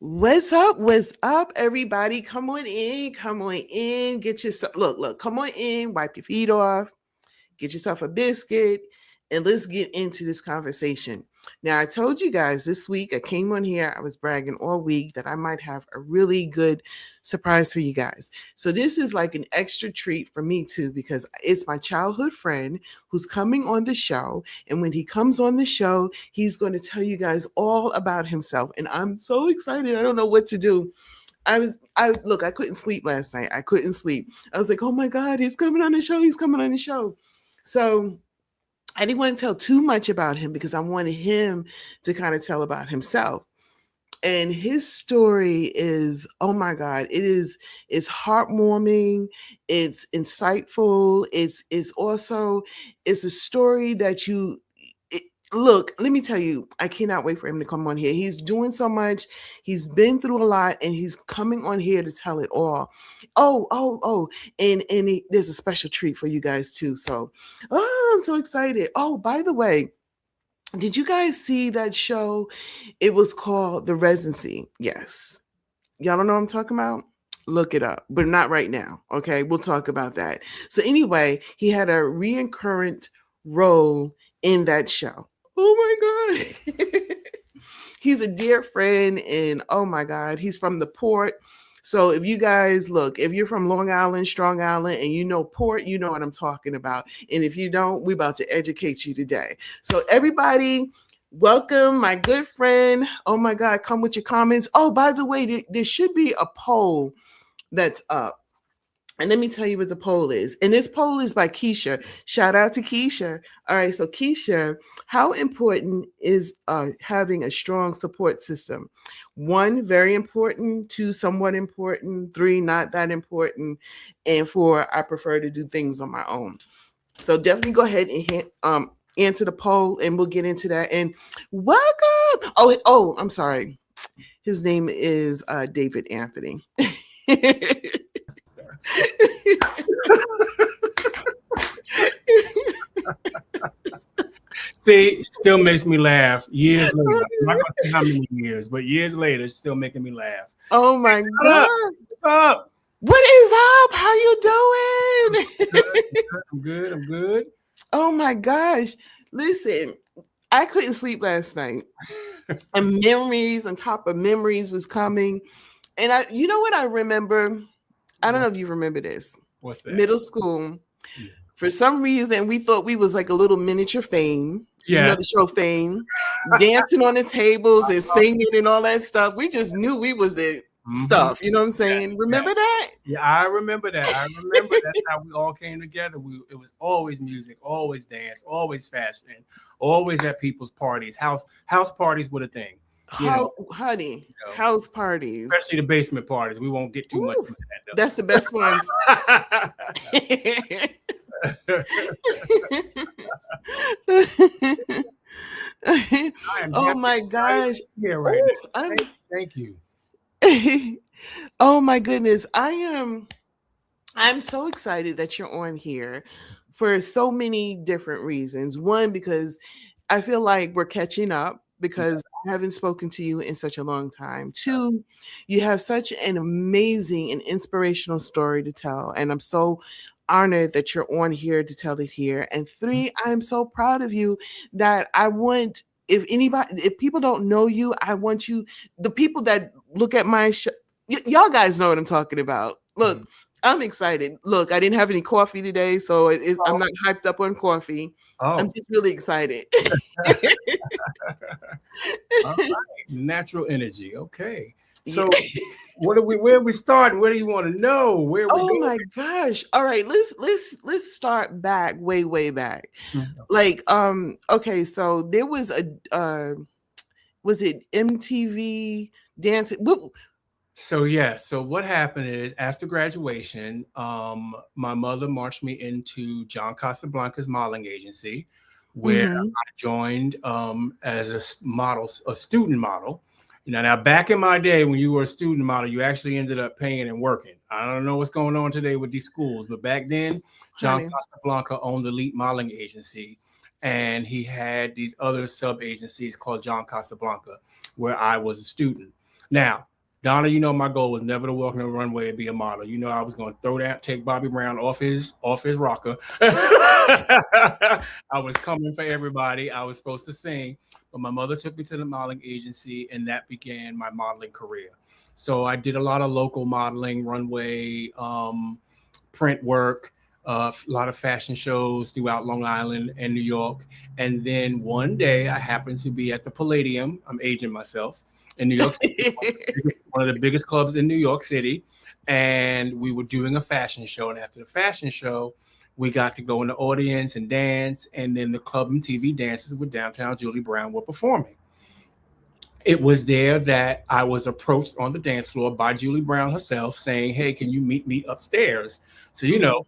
What's up? What's up, everybody? Come on in. Come on in. Get yourself look. Come on in. Wipe your feet off. Get yourself a biscuit, and let's get into this conversation. Now, I told you guys this week I came on here. I was bragging all week that I might have a really good surprise for you guys. So this is like an extra treat for me too, because it's my childhood friend who's coming on the show. And when he comes on the show, he's going to tell you guys all about himself. And I'm so excited. I don't know what to do. I couldn't sleep last night. I couldn't sleep. I was like, oh my God, he's coming on the show. He's coming on the show. So I didn't want to tell too much about him because I wanted him to kind of tell about himself. And his story is, oh my God, it's heartwarming, it's insightful, it's a story that look, let me tell you, I cannot wait for him to come on here. He's doing so much. He's been through a lot and he's coming on here to tell it all. And there's a special treat for you guys too. So, I'm so excited. Oh, by the way, did you guys see that show? It was called The Residency. Yes. Y'all don't know what I'm talking about? Look it up, but not right now. Okay. We'll talk about that. So anyway, he had a recurrent role in that show. Oh my God. He's a dear friend. And oh my God, he's from the Port. So if you guys if you're from Long Island, Strong Island, and you know Port, you know what I'm talking about. And if you don't, we're about to educate you today. So everybody, welcome my good friend. Oh my God, come with your comments. Oh, by the way, there should be a poll that's up. And let me tell you what the poll is. And this poll is by Keisha. Shout out to Keisha. All right. So Keisha, how important is having a strong support system? 1, very important. 2, somewhat important. 3, not that important. And 4, I prefer to do things on my own. So definitely go ahead and answer the poll and we'll get into that. And welcome. Oh, I'm sorry. His name is David Anthony. See, still makes me laugh years later. I'm not gonna say how many years, but years later, it's still making me laugh. Oh my God. What's up? What is up? How you doing? I'm good. Oh my gosh. Listen, I couldn't sleep last night. And memories on top of memories was coming. And you know what I remember? I don't know if you remember this. What's that? Middle school. Yeah. For some reason, we thought we was like a little miniature Fame. Yeah. You know the show Fame. Dancing on the tables and singing and all that stuff. We just knew we was the stuff. You know what I'm saying? Yeah. Remember that? Yeah, I remember that. That's how we all came together. It was always music, always dance, always fashion, always at people's parties. House parties were the thing. Honey, house parties, especially the basement parties. We won't get too much into that, though. That's the best ones. Oh my gosh! Right now. Thank you. Oh my goodness, I'm so excited that you're on here for so many different reasons. 1, because I feel like we're catching up. Because I haven't spoken to you in such a long time. 2, you have such an amazing and inspirational story to tell. And I'm so honored that you're on here to tell it here. And 3, I'm so proud of you that if people don't know you, I want you, the people that look at my show, y'all guys know what I'm talking about. Look, I'm excited. Look, I didn't have any coffee today, so I'm not hyped up on coffee. I'm just really excited. All right. Natural energy. Okay. So where are we starting? Where do you want to know? Where we going? My gosh. All right, let's start back, way back. Like, okay, so there was was it MTV dancing? So what happened is after graduation, my mother marched me into John Casablanca's modeling agency, where I joined as a student model. Now back in my day, when you were a student model, you actually ended up paying and working. I don't know what's going on today with these schools, but back then, John Casablanca owned the Elite Modeling Agency, and he had these other sub agencies called John Casablanca, where I was a student. Now, Donna, you know, my goal was never to walk on the runway and be a model. You know, I was going to throw that, take Bobby Brown off his rocker. I was coming for everybody. I was supposed to sing, but my mother took me to the modeling agency, and that began my modeling career. So I did a lot of local modeling, runway, print work, a lot of fashion shows throughout Long Island and New York. And then one day I happened to be at the Palladium. I'm aging myself in New York City, one of the biggest clubs in New York City. And we were doing a fashion show. And after the fashion show, we got to go in the audience and dance. And then the club and TV dances with Downtown Julie Brown were performing. It was there that I was approached on the dance floor by Julie Brown herself saying, "Hey, can you meet me upstairs?" So, you know,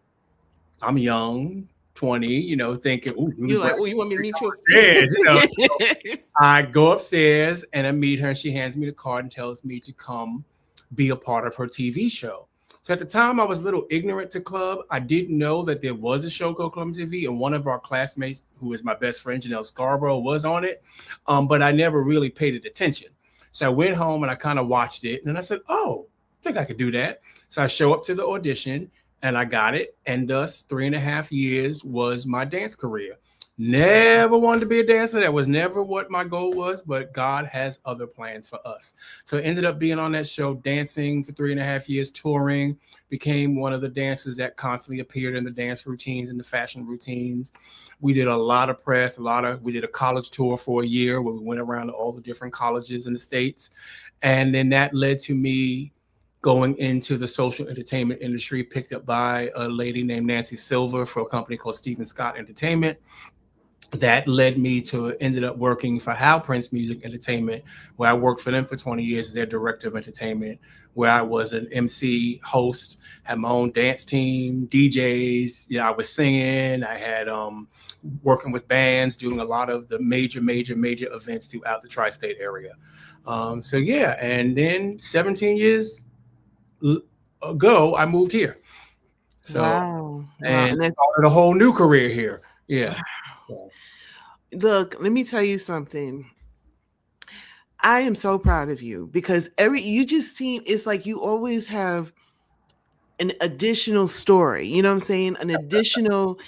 I'm young, 20, you know, thinking, "Ooh, you're like, oh, you want me to meet you upstairs?" You know? So I go upstairs and I meet her, and she hands me the card and tells me to come be a part of her TV show. So at the time, I was a little ignorant to club. I didn't know that there was a show called Club TV, and one of our classmates, who is my best friend, Janelle Scarborough, was on it, but I never really paid it attention. So I went home and I kind of watched it, and I said, "Oh, I think I could do that." So I show up to the audition, and I got it, and thus 3.5 years was my dance career. Never wanted to be a dancer. That was never what my goal was, but God has other plans for us. So I ended up being on that show, dancing for 3.5 years, touring, became one of the dancers that constantly appeared in the dance routines and the fashion routines. We did a lot of press, we did a college tour for a year where we went around to all the different colleges in the States. And then that led to me going into the social entertainment industry, picked up by a lady named Nancy Silver for a company called Stephen Scott Entertainment. That led me to ended up working for Hal Prince Music Entertainment, where I worked for them for 20 years as their director of entertainment, where I was an MC host, had my own dance team, DJs. Yeah, I was singing. I had working with bands, doing a lot of the major events throughout the tri-state area. So yeah, and then 17 years ago, I moved here. So wow. and started a whole new career here. Yeah. Wow. Look, let me tell you something. I am so proud of you because you just seem, it's like you always have an additional story, you know what I'm saying? An additional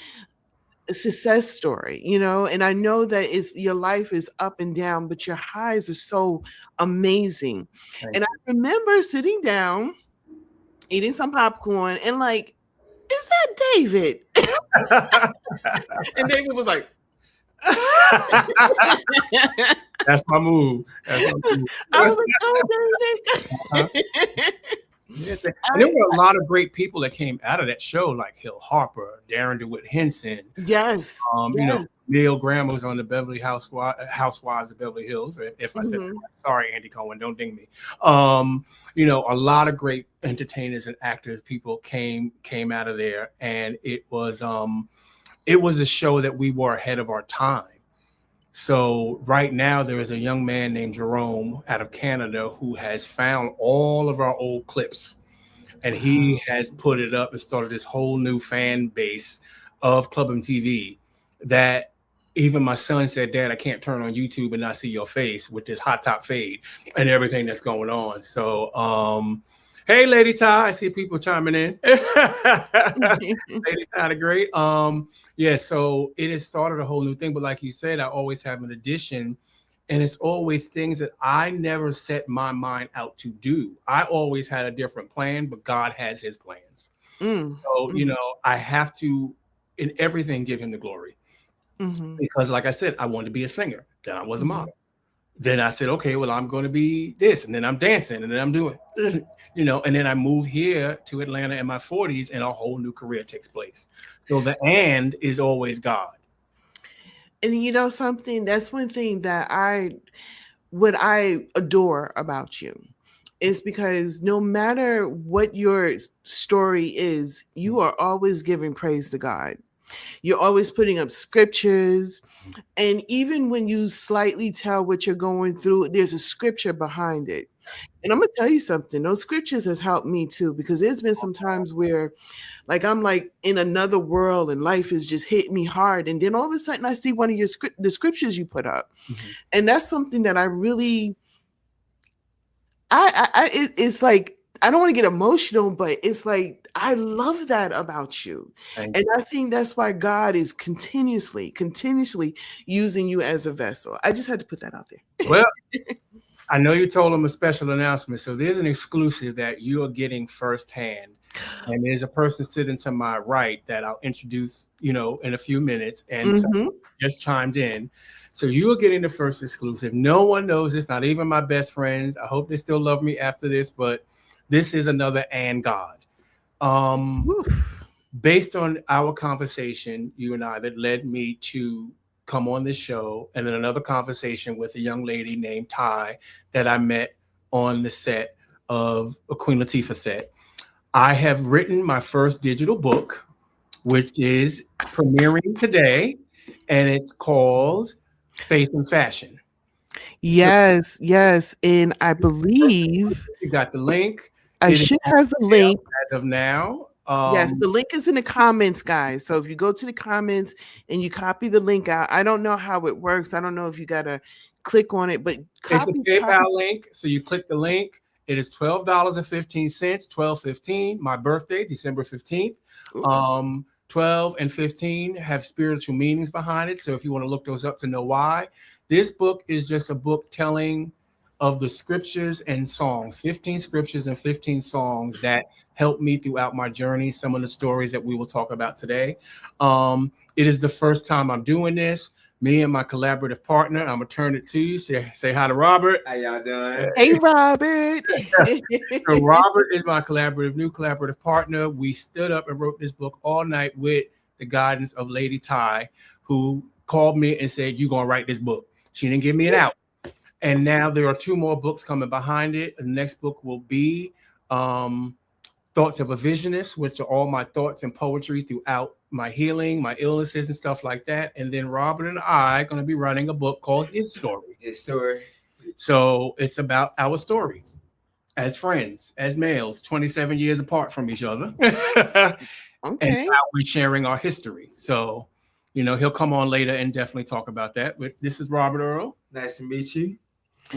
success story, you know, and I know that your life is up and down, but your highs are so amazing. And I remember sitting down, eating some popcorn, and like, is that David? And David was like, That's my move. I was like, oh, David. And there were a lot of great people that came out of that show, like Hill Harper, Darren DeWitt Henson. Yes. You know, Neil Graham was on the Beverly Housewives of Beverly Hills. If I said, sorry, Andy Cohen, don't ding me. You know, a lot of great entertainers and actors, people came out of there, and it was a show that we were ahead of our time. So right now there is a young man named Jerome out of Canada who has found all of our old clips, and he has put it up and started this whole new fan base of Club MTV that even my son said, "Dad, I can't turn on YouTube and not see your face with this hot top fade and everything that's going on." So hey, Lady Ty, I see people chiming in. Lady Ty, the great. Yeah, so it has started a whole new thing. But like you said, I always have an addition, and it's always things that I never set my mind out to do. I always had a different plan, but God has his plans. So, you know, I have to, in everything, give him the glory. Because like I said, I wanted to be a singer. Then I was a model. Then I said, okay, well, I'm going to be this. And then I'm dancing, and then I'm doing, you know, and then I moved here to Atlanta in my 40s, and a whole new career takes place. So the "and" is always God. And you know something, that's one thing that I adore about you is because no matter what your story is, you are always giving praise to God. You're always putting up scriptures. And even when you slightly tell what you're going through, there's a scripture behind it. And I'm going to tell you something. Those scriptures have helped me too, because there's been some times where like I'm like in another world and life is just hitting me hard. And then all of a sudden I see one of the scriptures you put up. And that's something that I really It's like I don't want to get emotional, but it's like I love that about you. Thank And you. I think that's why God is continuously using you as a vessel. I just had to put that out there. Well, I know you told them a special announcement, so there's an exclusive that you are getting firsthand. And there's a person sitting to my right that I'll introduce, in a few minutes, and Hmm. someone just chimed in. So you are getting the first exclusive. No one knows this, not even my best friends. I hope they still love me after this, but this is another and God. Um, Based on our conversation, you and I, that led me to come on this show, and then another conversation with a young lady named Ty that I met on the set of a Queen Latifah set. I have written my first digital book, which is premiering today, and it's called Faith and Fashion. So Yes. And I believe you got the link. I It is should on have the sale link. as of now. Yes, the link is in the comments, guys. So if you go to the comments and you copy the link out, I don't know how it works. I don't know if you gotta click on it, but It's a copy, copy. PayPal link. So you click the link. It is $12.15, 12.15. My birthday, December 15th. Ooh. 12 and 15 have spiritual meanings behind it. So if you want to look those up to know why, this book is just a book telling of the scriptures and songs, 15 scriptures and 15 songs that helped me throughout my journey. Some of the stories that we will talk about today. It is the first time I'm doing this. Me and my collaborative partner, I'm gonna turn it to you. Say hi to Robert. How y'all doing? Hey, Robert. So Robert is my new collaborative partner. We stood up and wrote this book all night with the guidance of Lady Ty, who called me and said, "You're gonna write this book." She didn't give me an out. And now there are 2 more books coming behind it. The next book will be Thoughts of a Visionist, which are all my thoughts and poetry throughout my healing, my illnesses, and stuff like that. And then Robert and I are going to be running a book called His Story. His story. So it's about our story as friends, as males, 27 years apart from each other. And Okay. how we're sharing our history. So, he'll come on later and definitely talk about that. But this is Robert Earl. Nice to meet you.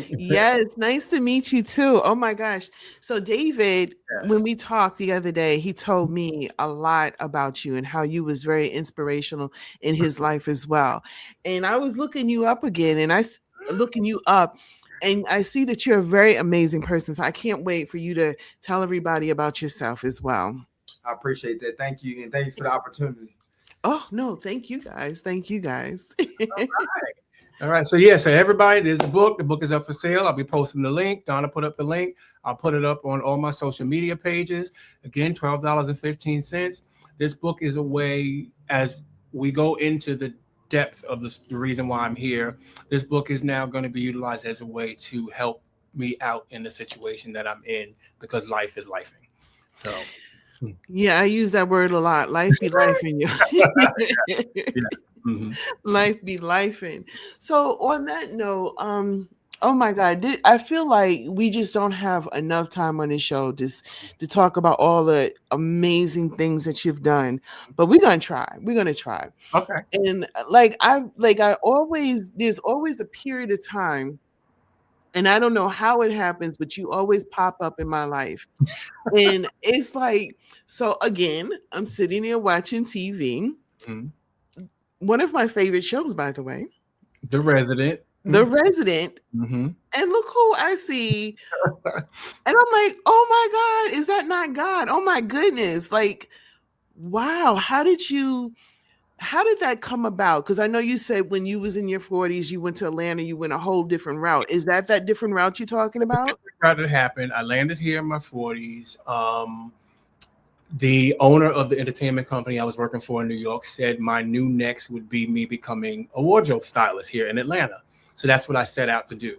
Yes, nice to meet you too. Oh my gosh. So David, when Yes. we talked the other day, he told me a lot about you and how you was very inspirational in his life as well. And I was looking you up again and looking you up and I see that you're a very amazing person. So I can't wait for you to tell everybody about yourself as well. I appreciate that. Thank you. And thank you for the opportunity. Oh, no, thank you guys. Thank you guys. All right. So everybody, there's the book. The book is up for sale. I'll be posting the link. Donna put up the link. I'll put it up on all my social media pages. Again, $12.15. This book is a way, as we go into the depth of the reason why I'm here, this book is now going to be utilized as a way to help me out in the situation that I'm in, because life is lifing. So Yeah, I use that word a lot. Life be life in you. yeah. Mm-hmm. Life be lifing. So on that note, oh my God, I feel like we just don't have enough time on this show to talk about all the amazing things that you've done. But we're gonna try. We're gonna try. Okay. And there's always a period of time. And I don't know how it happens, but you always pop up in my life. And it's like, so again, I'm sitting here watching TV. Mm-hmm. One of my favorite shows, by the way. The Resident. The Resident. Mm-hmm. And look who I see. And I'm like, oh my God, is that not God? Oh my goodness. Like, wow, how did that come about? Because I know you said when you was in your 40s, you went to Atlanta, you went a whole different route. Is that different route you're talking about? Route that happened. I landed here in my 40s. The owner of the entertainment company I was working for in New York said my new next would be me becoming a wardrobe stylist here in Atlanta. So that's what I set out to do.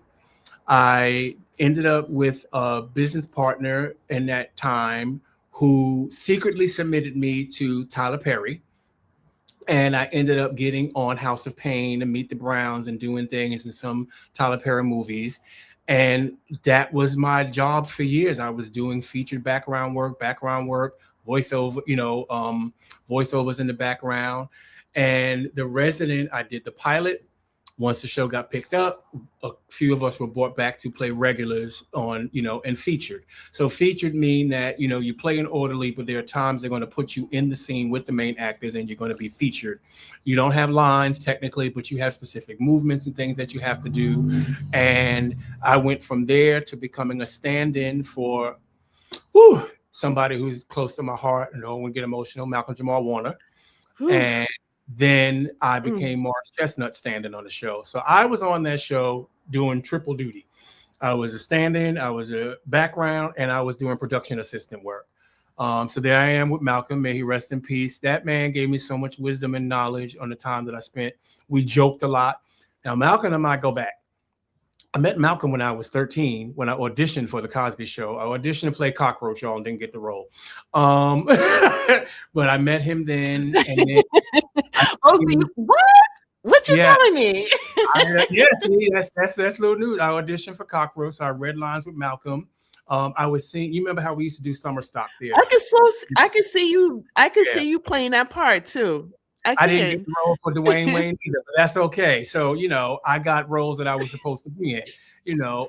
I ended up with a business partner in that time who secretly submitted me to Tyler Perry. And I ended up getting on House of Pain and Meet the Browns and doing things in some Tyler Perry movies. And that was my job for years. I was doing featured background work, voiceover, voiceovers in the background. And The Resident, I did the pilot. Once the show got picked up, a few of us were brought back to play regulars on, and featured. So featured mean that, you play an orderly, but there are times they're going to put you in the scene with the main actors and you're going to be featured. You don't have lines technically, but you have specific movements and things that you have to do. And I went from there to becoming a stand-in for somebody who's close to my heart. I don't get emotional, Malcolm Jamal Warner. And then I became Morris Chestnut standing on the show. So I was on that show doing triple duty. I was a stand-in, I was a background, and I was doing production assistant work. So there I am with Malcolm. May he rest in peace. That man gave me so much wisdom and knowledge on the time that I spent. We joked a lot. Now, Malcolm and I go back. I met Malcolm when I was 13, when I auditioned for The Cosby Show. I auditioned to play Cockroach, y'all, and didn't get the role. But I met him then. And then what? What you telling me? See, that's little news. I auditioned for Cockroach, so I read lines with Malcolm. I was seeing. You remember how we used to do summer stock theater? I can see you. I can see you playing that part too. I didn't get the role for Dwayne Wayne either, but that's okay. So, I got roles that I was supposed to be in,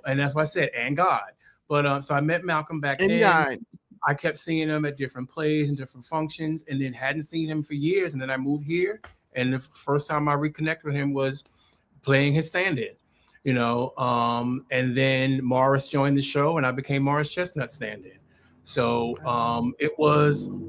and that's why I said, and God. But so I met Malcolm back then. God. I kept seeing him at different plays and different functions, and then hadn't seen him for years. And then I moved here, and the first time I reconnected with him was playing his stand-in, and then Morris joined the show, and I became Morris Chestnut stand-in. So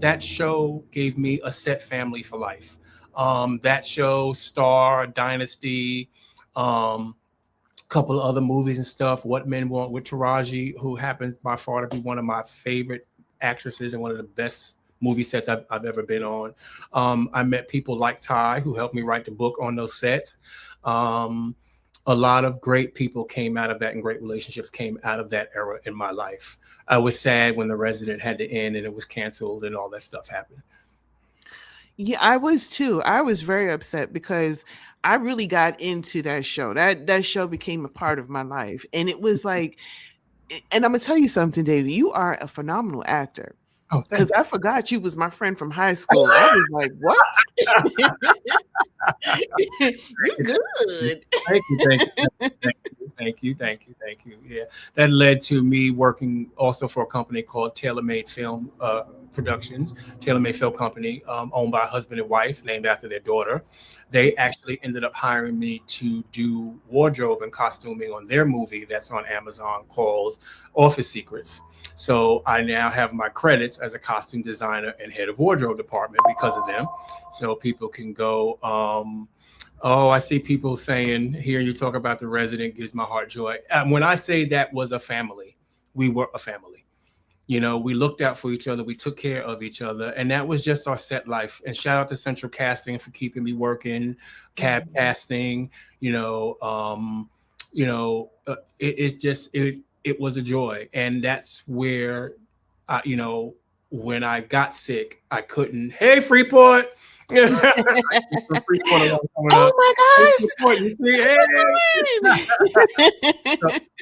that show gave me a set family for life. That show, Star, Dynasty, couple of other movies and stuff. What Men Want with Taraji, who happens by far to be one of my favorite actresses and one of the best movie sets I've ever been on. I met people like Ty, who helped me write the book on those sets. A lot of great people came out of that, and great relationships came out of that era in my life. I was sad when The Resident had to end and it was canceled and all that stuff happened. Yeah, I was too. I was very upset because I really got into that show. That show became a part of my life. And it was like, and I'm going to tell you something, David, you are a phenomenal actor. Oh, because I forgot you was my friend from high school. I was like, what? You're good. Thank you. Yeah, that led to me working also for a company called Tailor Made Film Productions, Tailor Made Film Company, owned by a husband and wife, named after their daughter. They actually ended up hiring me to do wardrobe and costuming on their movie that's on Amazon called Office Secrets. So I now have my credits as a costume designer and head of wardrobe department because of them. So people can go, I see people saying, here you talk about The Resident gives my heart joy. When I say that was a family, we were a family. We looked out for each other. We took care of each other. And that was just our set life. And shout out to Central Casting for keeping me working, cab casting, it was a joy. And that's where, when I got sick, I couldn't, hey, Freeport. Oh my gosh. You see, hey.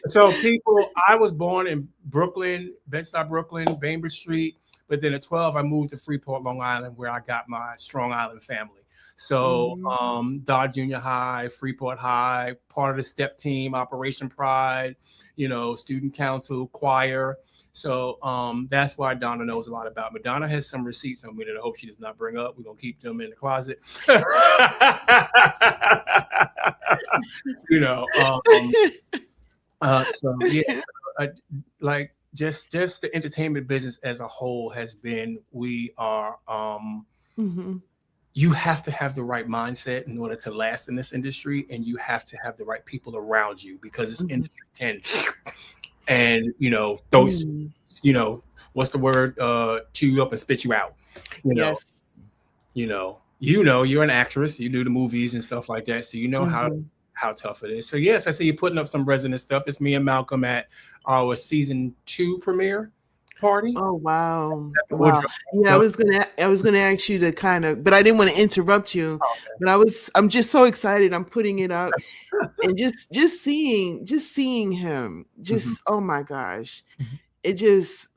So people, I was born in Brooklyn, Bed-Stuy, Brooklyn, Bainbridge Street. But then at 12, I moved to Freeport, Long Island, where I got my Strong Island family. So Dodge Junior High, Freeport High, part of the STEP team, Operation Pride, student council, choir. So that's why Donna knows a lot about me. Donna has some receipts on me that I hope she does not bring up. We're going to keep them in the closet. Just the entertainment business as a whole has been, we are, you have to have the right mindset in order to last in this industry, and you have to have the right people around you, because this industry can, and those, what's the word? Chew you up and spit you out. Yes. You're an actress. You do the movies and stuff like that, so how tough it is. So yes, I see you putting up some Resident stuff. It's me and Malcolm at our season 2 premiere party. Oh wow. Yeah, I was gonna ask you to kind of, but I didn't want to interrupt you. Okay. But I'm just so excited. I'm putting it up and just seeing him. Oh my gosh. It just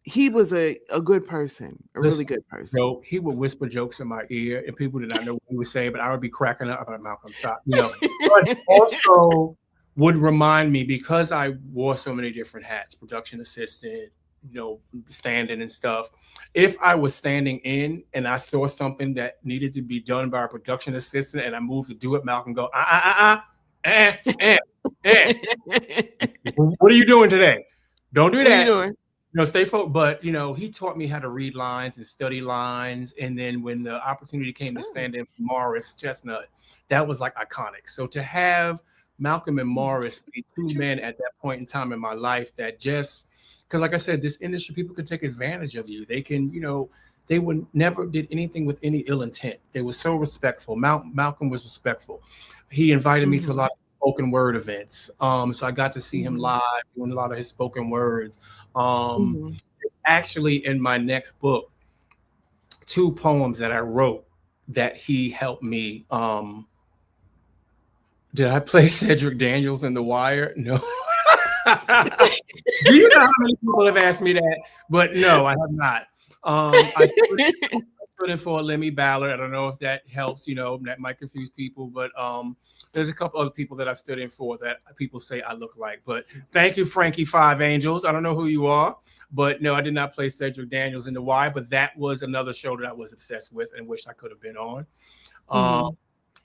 he was a good person, a really Listen, good person. so he would whisper jokes in my ear, and people did not know what he was saying, but I would be cracking up about Malcolm, stop, you know. But also would remind me, because I wore so many different hats, production assistant, you know, standing and stuff. If I was standing in and I saw something that needed to be done by a production assistant and I moved to do it, Malcolm go, eh, eh, eh. What are you doing today? Don't do What are you that. doing? You know, stay focused. But, you know, he taught me how to read lines and study lines. And then when the opportunity came to stand in for Morris Chestnut, that was like iconic. So to have Malcolm and Morris be two men at that point in time in my life that just, because like I said, this industry, people can take advantage of you. They can, you know, they would never did anything with any ill intent. They were so respectful. Malcolm was respectful. He invited me to a lot of spoken word events. So I got to see him live doing a lot of his spoken words. Actually, in my next book, 2 poems that I wrote that he helped me. Did I play Cedric Daniels in The Wire? No. Do you know how many people have asked me that? But no, I have not. I stood in for Lemmy Ballard. I don't know if that helps, you know, that might confuse people, but there's a couple other people that I've stood in for that people say I look like. But thank you, Frankie Five Angels. I don't know who you are, but no, I did not play Cedric Daniels in The Wire, but that was another show that I was obsessed with and wished I could have been on.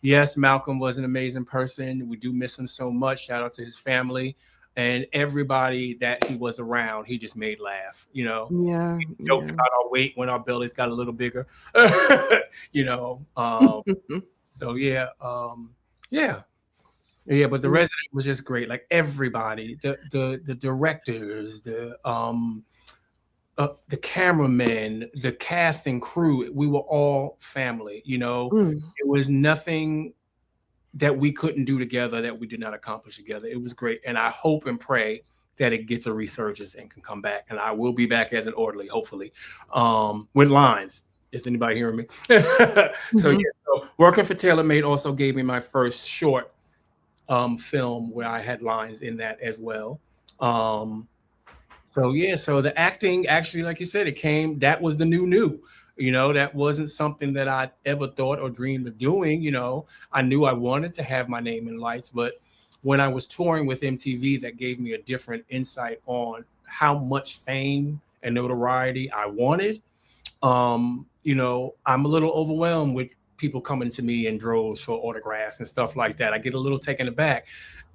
Yes, Malcolm was an amazing person. We do miss him so much. Shout out to his family. And everybody that he was around, he just made laugh, you know. Yeah. We joked about our weight when our bellies got a little bigger, you know. So yeah, yeah. But the resident was just great. Like everybody, the directors, the cameramen, the cast and crew, we were all family. You know, it was nothing that we couldn't do together that we did not accomplish together. It was great. And I hope and pray that it gets a resurgence and can come back. And I will be back as an orderly, hopefully, with lines. Is anybody hearing me? So working for TaylorMade also gave me my first short film where I had lines in that as well. So the acting, actually, like you said, that was the new. You know, that wasn't something that I ever thought or dreamed of doing. You know, I knew I wanted to have my name in lights, but when I was touring with MTV, that gave me a different insight on how much fame and notoriety I wanted. You know, I'm a little overwhelmed with people coming to me in droves for autographs and stuff like that. I get a little taken aback.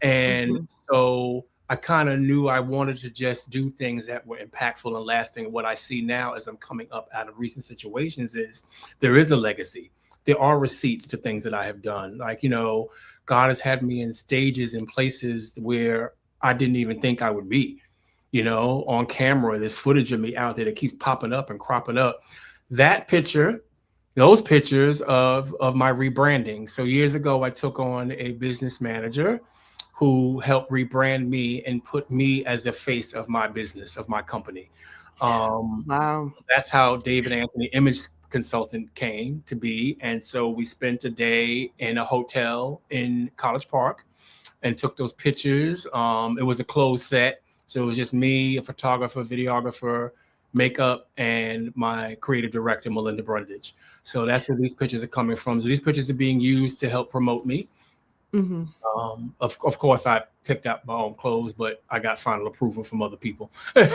And so I kind of knew I wanted to just do things that were impactful and lasting. And what I see now as I'm coming up out of recent situations is there is a legacy. There are receipts to things that I have done. Like, you know, God has had me in stages and places where I didn't even think I would be. You know, on camera, there's footage of me out there that keeps popping up and cropping up. That picture, those pictures of my rebranding. So years ago, I took on a business manager who helped rebrand me and put me as the face of my business, of my company. Wow. That's how David Anthony Image Consultant came to be. And so we spent a day in a hotel in College Park and took those pictures. It was a closed set. So it was just me, a photographer, videographer, makeup, and my creative director, Melinda Brundage. So that's where these pictures are coming from. So these pictures are being used to help promote me. Of course, I picked out my own clothes, but I got final approval from other people. That's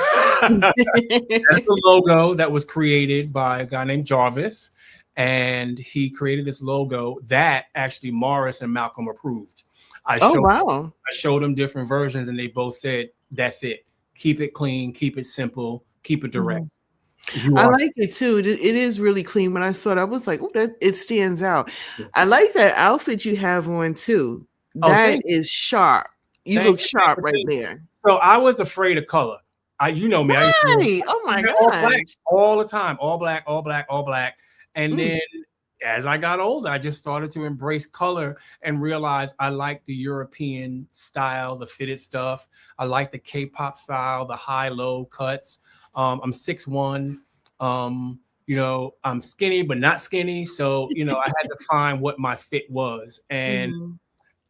a logo that was created by a guy named Jarvis, and he created this logo that actually Morris and Malcolm approved. I showed them different versions, and they both said, "That's it. Keep it clean, keep it simple, keep it direct." I like it too. It is really clean. When I saw it, I was like, "Oh, that it stands out." I like that outfit you have on too. That is sharp. You look sharp right there. So I was afraid of color. You know me. I used to oh my gosh. All the time, all black, all black, all black. And then as I got older, I just started to embrace color and realize I like the European style, the fitted stuff. I like the K-pop style, the high-low cuts. I'm 6'1". You know, I'm skinny, but not skinny. So, you know, I had to find what my fit was. And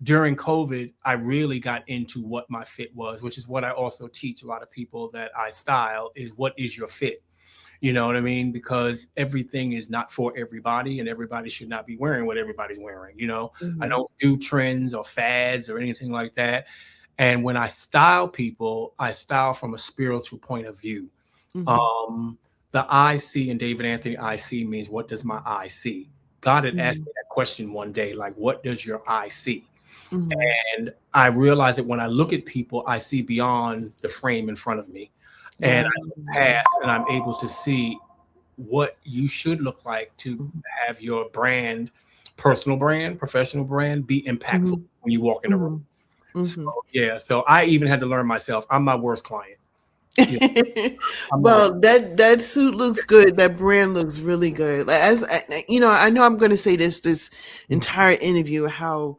during COVID, I really got into what my fit was, which is what I also teach a lot of people that I style is what is your fit? You know what I mean? Because everything is not for everybody and everybody should not be wearing what everybody's wearing. You know, I don't do trends or fads or anything like that. And when I style people, I style from a spiritual point of view. The I see in David Anthony, I see means what does my eye see? God had asked me that question one day, like, what does your eye see? And I realized that when I look at people, I see beyond the frame in front of me. And I look past and I'm able to see what you should look like to have your brand, personal brand, professional brand, be impactful when you walk in the room. So, yeah, so I even had to learn myself. I'm my worst client. Well, that suit looks good. That brand looks really good. Like, as you know, I know I'm going to say this entire interview how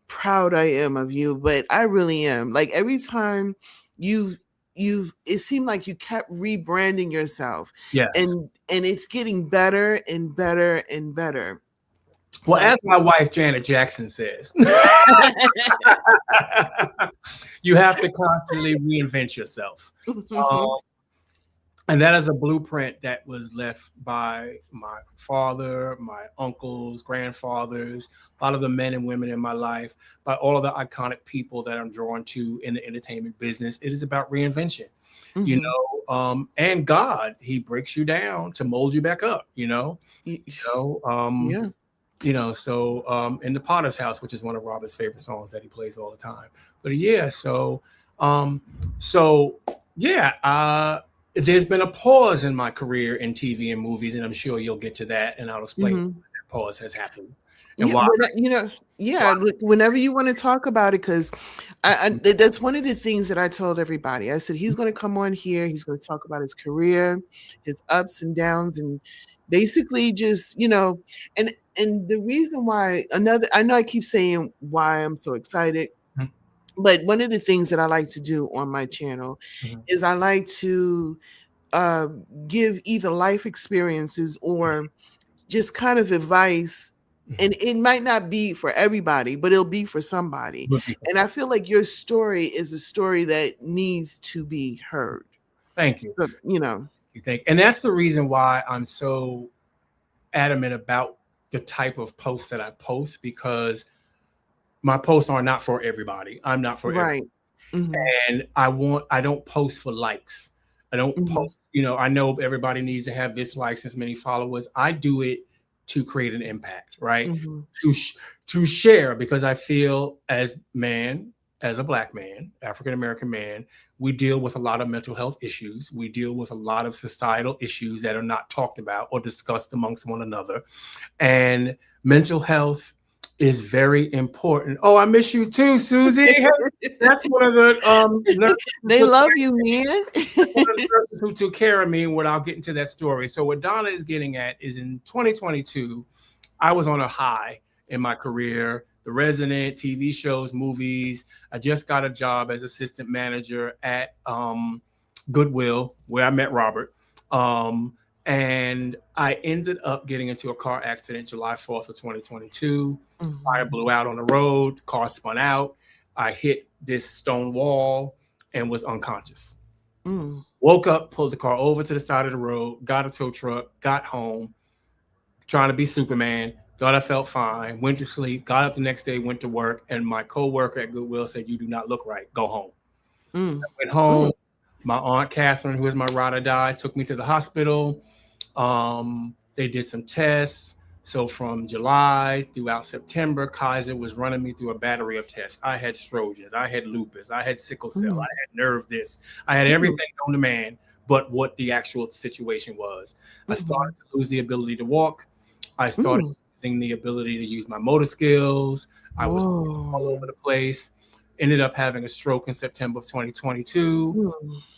proud I am of you, but I really am. Like every time you it seemed like you kept rebranding yourself. Yes. And it's getting better and better and better. Well, as my wife Janet Jackson says, you have to constantly reinvent yourself. And that is a blueprint that was left by my father, my uncles, grandfathers, a lot of the men and women in my life, by all of the iconic people that I'm drawn to in the entertainment business. It is about reinvention, you know, and God, he breaks you down to mold you back up, you know, you know, so in the Potter's House, which is one of Robert's favorite songs that he plays all the time. But yeah, there's been a pause in my career in TV and movies, and I'm sure you'll get to that, and I'll explain when that pause has happened and why. Whenever you want to talk about it, because that's one of the things that I told everybody. I said he's going to come on here. He's going to talk about his career, his ups and downs, and basically just, you know, and the reason why I know I keep saying why I'm so excited. But one of the things that I like to do on my channel is I like to give either life experiences or just kind of advice. And it might not be for everybody, but it'll be for somebody. And I feel like your story is a story that needs to be heard. Thank you. So, you know. And that's the reason why I'm so adamant about the type of posts that I post, because my posts are not for everybody. I'm not for everybody. And I don't post for likes. I don't post, you know, I know everybody needs to have this likes, this many followers. I do it to create an impact, right? To share, because I feel as a Black man, African-American man, we deal with a lot of mental health issues. We deal with a lot of societal issues that are not talked about or discussed amongst one another. And mental health is very important. Oh, I miss you too, Susie. That's one of the nurses. They love you, man. One of the nurses who took care of me. When I'll get into that story. So what Donna is getting at is in 2022, I was on a high in my career. The Resident, TV shows, movies. I just got a job as assistant manager at Goodwill, where I met Robert. And I ended up getting into a car accident July 4th of 2022. Fire blew out on the road. Car spun out. I hit this stone wall and was unconscious. Woke up, pulled the car over to the side of the road, got a tow truck, got home, trying to be Superman. Thought I felt fine, went to sleep, got up the next day, went to work, and my co-worker at Goodwill said, "You do not look right. Go home." I went home. My Aunt Catherine, who is my ride or die, took me to the hospital. They did some tests. So from July throughout September, Kaiser was running me through a battery of tests. I had Sjögren's, I had lupus, I had sickle cell, I had nerve this. I had everything known to man but what the actual situation was. I started to lose the ability to walk. I started losing the ability to use my motor skills. I was all over the place. Ended up having a stroke in September of 2022.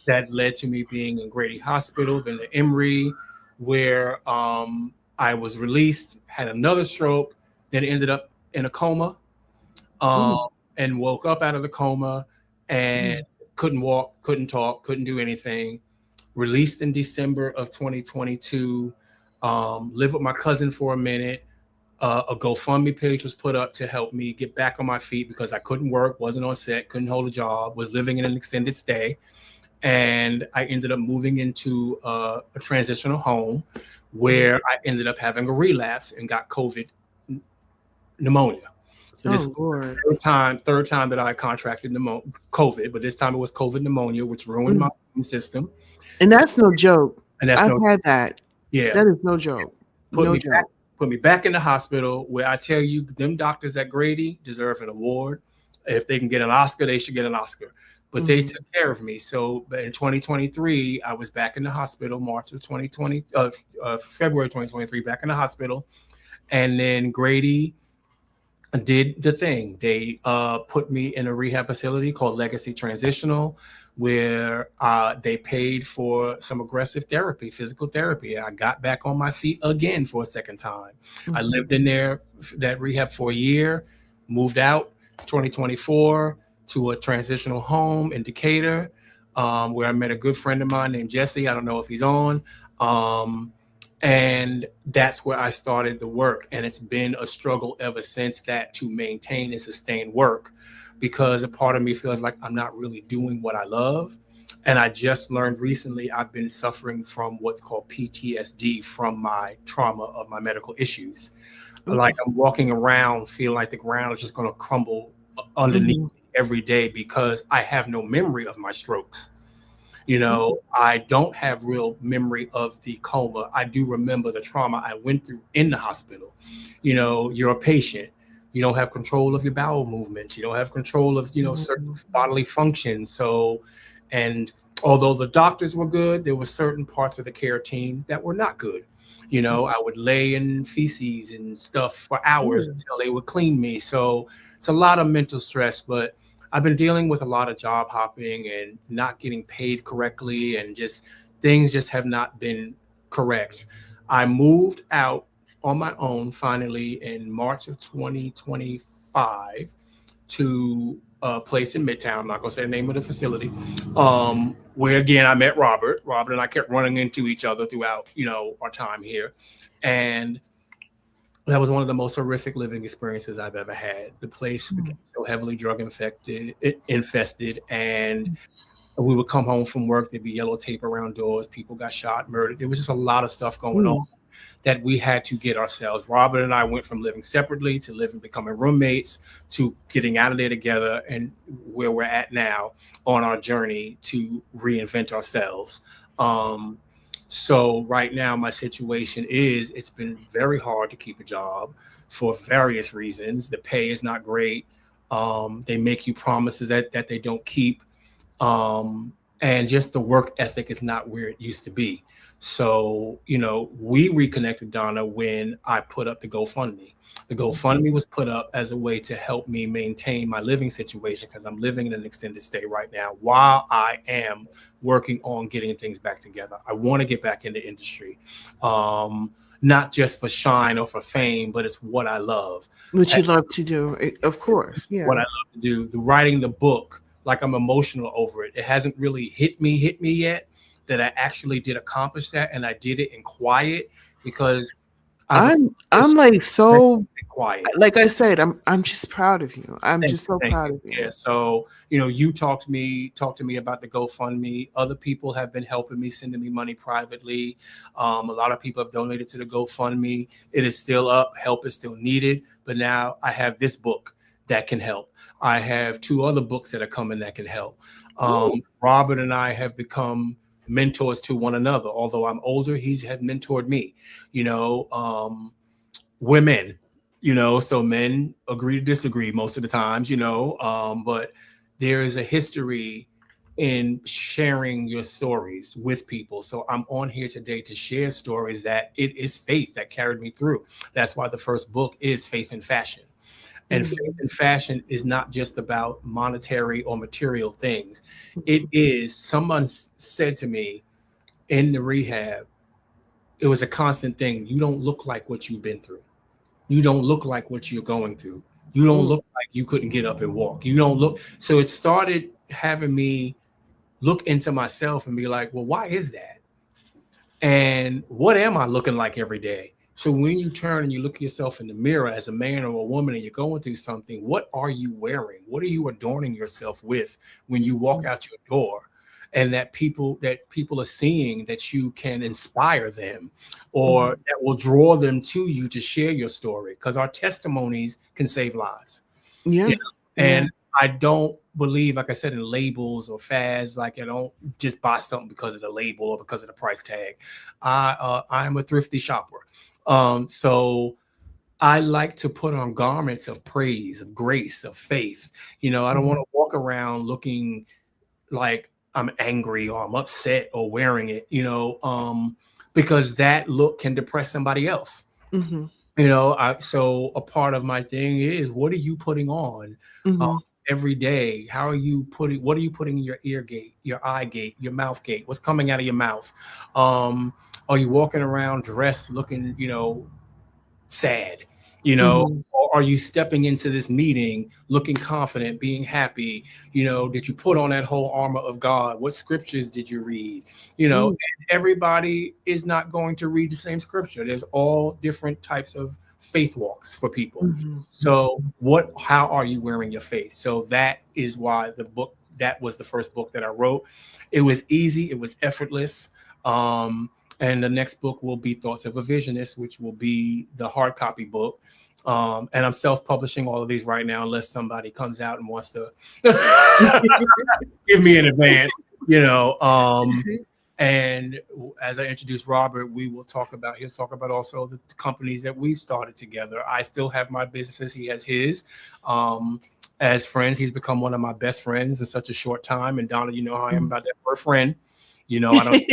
That led to me being in Grady Hospital, then the Emory, where I was released, had another stroke, then ended up in a coma, and woke up out of the coma and couldn't walk, couldn't talk, couldn't do anything. Released in December of 2022, lived with my cousin for a minute, A GoFundMe page was put up to help me get back on my feet because I couldn't work, wasn't on set, couldn't hold a job, was living in an extended stay. And I ended up moving into a transitional home where I ended up having a relapse and got COVID pneumonia. So this Lord. third time that I contracted COVID, but this time it was COVID pneumonia, which ruined my immune system. And that's no joke. And that's I've had that. Yeah. That is no joke. Put me back in the hospital where I tell you, them doctors at Grady deserve an award. If they can get an Oscar, they should get an Oscar. But they took care of me. So in 2023, I was back in the hospital, February 2023, back in the hospital. And then Grady did the thing. They put me in a rehab facility called Legacy Transitional, where they paid for some aggressive therapy, physical therapy. I got back on my feet again for a second time. I lived in that rehab for a year, moved out 2024 to a transitional home in Decatur, where I met a good friend of mine named Jesse. I don't know if he's on. And that's where I started the work. And it's been a struggle ever since that to maintain and sustain work, because a part of me feels like I'm not really doing what I love. And I just learned recently I've been suffering from what's called PTSD from my trauma of my medical issues. Like I'm walking around feeling like the ground is just going to crumble underneath me every day because I have no memory of my strokes. You know, I don't have real memory of the coma. I do remember the trauma I went through in the hospital. You know, you're a patient. You don't have control of your bowel movements. You don't have control of, certain bodily functions. So, and although the doctors were good, there were certain parts of the care team that were not good. You know, I would lay in feces and stuff for hours until they would clean me. So it's a lot of mental stress, but I've been dealing with a lot of job hopping and not getting paid correctly, and just things just have not been correct. I moved out on my own finally in March of 2025 to a place in Midtown. I'm not gonna say the name of the facility, where again I met Robert. Robert and I kept running into each other throughout, our time here, and that was one of the most horrific living experiences I've ever had. The place became so heavily drug infested, and we would come home from work, there'd be yellow tape around doors, people got shot, murdered. There was just a lot of stuff going on that we had to get ourselves. Robert and I went from living separately to becoming roommates to getting out of there together, and where we're at now on our journey to reinvent ourselves. So right now, my situation is it's been very hard to keep a job for various reasons. The pay is not great. They make you promises that they don't keep. And just the work ethic is not where it used to be. So, we reconnected, Donna, when I put up the GoFundMe. The GoFundMe was put up as a way to help me maintain my living situation, because I'm living in an extended stay right now while I am working on getting things back together. I want to get back in the industry, not just for shine or for fame, but it's what I love. What you love to do, of course. Yeah. What I love to do. The writing the book, like I'm emotional over it. It hasn't really hit me yet that I actually did accomplish that, and I did it in quiet because I'm like so quiet. Like I said, I'm just proud of you. I'm just so proud of you. Yeah. So you talk to me about the GoFundMe. Other people have been helping me, sending me money privately. A lot of people have donated to the GoFundMe. It is still up. Help is still needed. But now I have this book that can help. I have 2 other books that are coming that can help. Robert and I have become mentors to one another. Although I'm older, he's had mentored me. We're men, so men agree to disagree most of the times, but there is a history in sharing your stories with people. So I'm on here today to share stories that it is faith that carried me through. That's why the first book is Faith in Fashion. And faith in fashion is not just about monetary or material things. It is, someone said to me in the rehab, it was a constant thing. You don't look like what you've been through. You don't look like what you're going through. You don't look like you couldn't get up and walk. You don't look. So it started having me look into myself and be like, well, why is that? And what am I looking like every day? So when you turn and you look at yourself in the mirror as a man or a woman and you're going through something, what are you wearing? What are you adorning yourself with when you walk out your door? And that people are seeing that you can inspire them, or that will draw them to you to share your story, because our testimonies can save lives. Yeah. You know? And I don't believe, like I said, in labels or fads. Like, I don't just buy something because of the label or because of the price tag. I'm a thrifty shopper. So I like to put on garments of praise, of grace, of faith. I don't want to walk around looking like I'm angry or I'm upset or wearing it, because that look can depress somebody else. So a part of my thing is, what are you putting on every day? What are you putting in your ear gate, your eye gate, your mouth gate? What's coming out of your mouth? Are you walking around dressed looking, sad? Or are you stepping into this meeting looking confident, being happy? Did you put on that whole armor of God? What scriptures did you read? And everybody is not going to read the same scripture. There's all different types of faith walks for people. So how are you wearing your faith? So that is why that was the first book that I wrote. It was easy. It was effortless. And the next book will be Thoughts of a Visionist, which will be the hard copy book. And I'm self-publishing all of these right now, unless somebody comes out and wants to give me an advance, And as I introduce Robert, he'll talk about also the companies that we've started together. I still have my businesses. He has his. As friends, he's become one of my best friends in such a short time. And Donna, you know how I am about that word friend. I don't,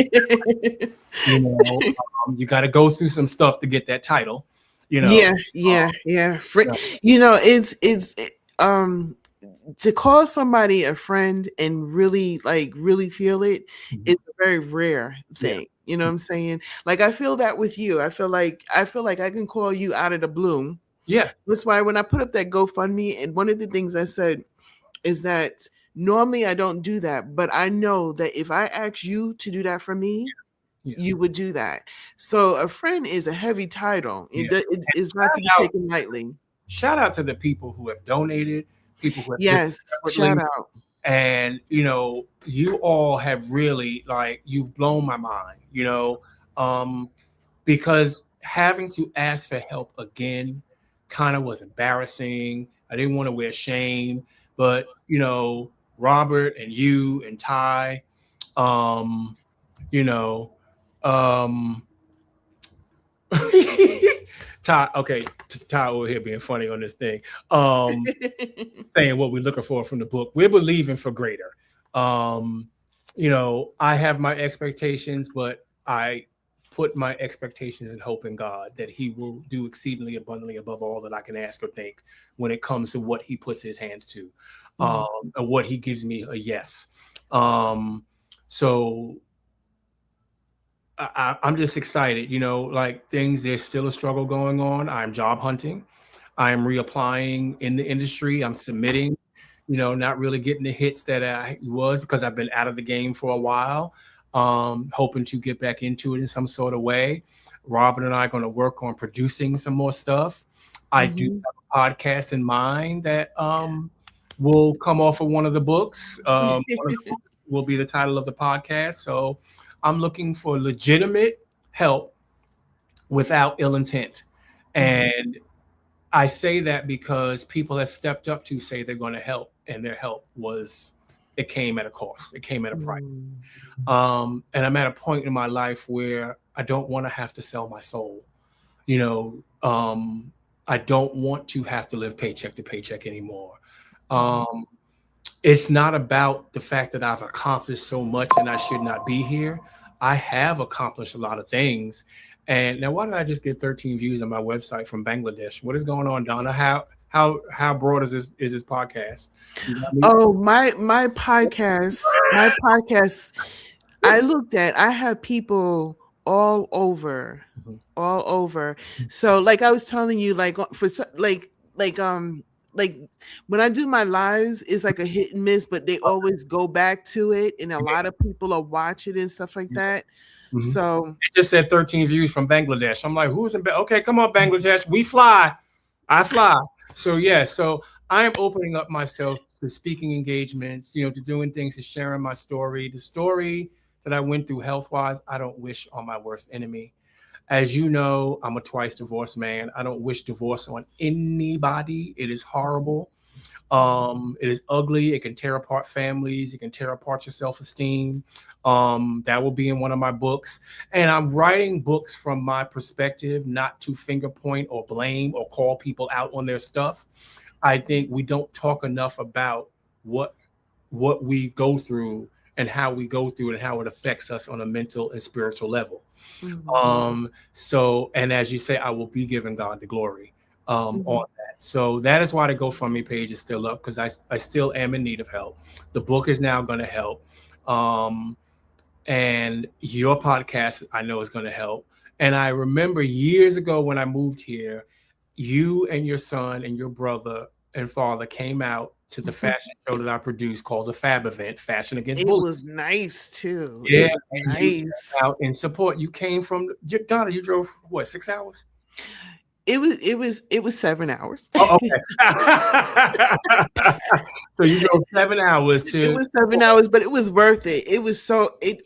you got to go through some stuff to get that title, Yeah. It's to call somebody a friend and really feel it, it's a very rare thing. You know what I'm saying? Like, I feel that with you. I feel like I can call you out of the blue. Yeah. That's why when I put up that GoFundMe, and one of the things I said is that normally I don't do that, but I know that if I ask you to do that for me, you would do that. So a friend is a heavy title. It is not to be taken lightly. Shout out to the people who have donated, people who have shout out. And you all have really, you've blown my mind, because having to ask for help again kind of was embarrassing. I didn't want to wear shame, but Robert and you and Ty, Ty, okay, Ty over here being funny on this thing, saying what we're looking for from the book. We're believing for greater. I have my expectations, but I put my expectations and hope in God that He will do exceedingly abundantly above all that I can ask or think when it comes to what He puts His hands to, and what He gives me a yes. So I'm just excited, there's still a struggle going on. I'm job hunting. I'm reapplying in the industry. I'm submitting, not really getting the hits that I was, because I've been out of the game for a while, hoping to get back into it in some sort of way. Robin and I are going to work on producing some more stuff. I do have a podcast in mind that will come off of one of the books. One of the books will be the title of the podcast. So I'm looking for legitimate help without ill intent. And I say that because people have stepped up to say they're going to help, and their help it came at a cost. It came at a price. And I'm at a point in my life where I don't want to have to sell my soul. I don't want to have to live paycheck to paycheck anymore. It's not about the fact that I've accomplished so much and I should not be here. I have accomplished a lot of things. And now, why did I just get 13 views on my website from Bangladesh? What is going on, Donna? How broad is this podcast? Oh, my podcast, I looked at, I have people all over. So like I was telling you, like when I do my lives, it's like a hit and miss, but they always go back to it, and a lot of people are watching and stuff like that. So it just said 13 views from Bangladesh. I'm like, who's in okay, come on, Bangladesh. We fly. I fly. So yeah, so I am opening up myself to speaking engagements, to doing things, to sharing my story. The story that I went through health-wise, I don't wish on my worst enemy. As you know, I'm a twice divorced man. I don't wish divorce on anybody. It is horrible. It is ugly. It can tear apart families. It can tear apart your self-esteem. That will be in one of my books. And I'm writing books from my perspective, not to finger point or blame or call people out on their stuff. I think we don't talk enough about what we go through and how we go through it and how it affects us on a mental and spiritual level. So, and as you say, I will be giving God the glory on that. So that is why the GoFundMe page is still up, because I still am in need of help. The book is now going to help. And your podcast, I know, is going to help. And I remember years ago when I moved here, you and your son and your brother and father came out to the fashion show that I produced called the Fab Event, Fashion Against Bullying. It was nice too. Yeah, nice. You out in support. You came from Donna. You drove what, 6 hours? It was 7 hours. Oh, okay. So you drove 7 hours to. It was 7 hours, but it was worth it. It was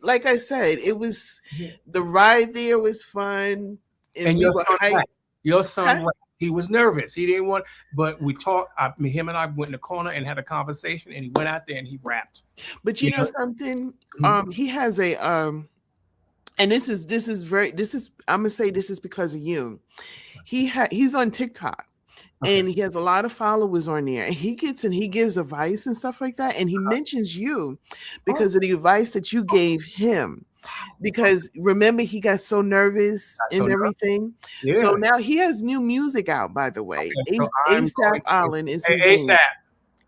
like I said, it was the ride there was fun. And your son, he was nervous. He didn't want, but we talked. Him and I went in the corner and had a conversation, and he went out there and he rapped. But you know something? He has a and this is I'm gonna say this is because of you. He's on TikTok. Okay. And he has a lot of followers on there. And he gives advice and stuff like that. And he mentions you because of the advice that you gave him. Because remember, he got so nervous and everything. Yeah. So now he has new music out, by the way. Okay, so ASAP Island is his name.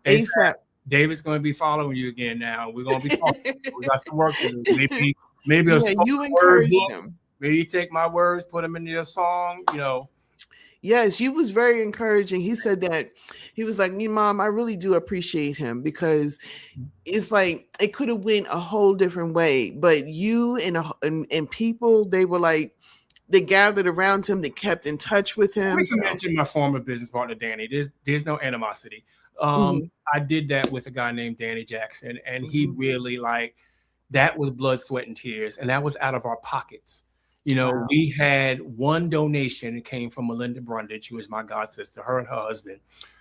ASAP. David's going to be following you again now. We're going to be talking. We got some work to do. Maybe you encourage him. Maybe you take my words, put them into your song, Yes, you was very encouraging. He said that he was like, Mom, I really do appreciate him, because it's like it could have went a whole different way. But you and people, they were like, they gathered around him. They kept in touch with him. I mentioned my former business partner, Danny. There's no animosity. I did that with a guy named Danny Jackson, and he really that was blood, sweat, and tears, and that was out of our pockets. Wow. We had one donation. It came from Melinda Brundage, who is my god sister, her and her husband,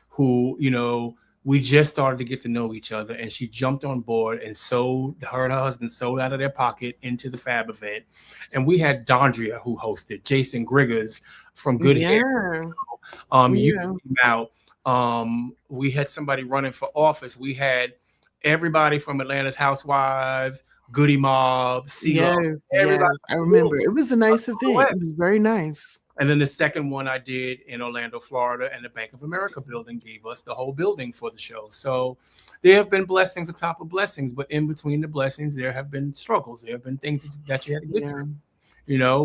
who, we just started to get to know each other, and she jumped on board and her and her husband sold out of their pocket into the Fab Event. And we had Dondria, who hosted, Jason Griggers from Good Hair. You came out. We had somebody running for office. We had everybody from Atlanta's Housewives, Goody Mob, yes, I remember. It was a nice event. It was very nice. And then the second one I did in Orlando, Florida, and the Bank of America building gave us the whole building for the show. So there have been blessings on top of blessings, but in between the blessings, there have been struggles. There have been things that you had to get through,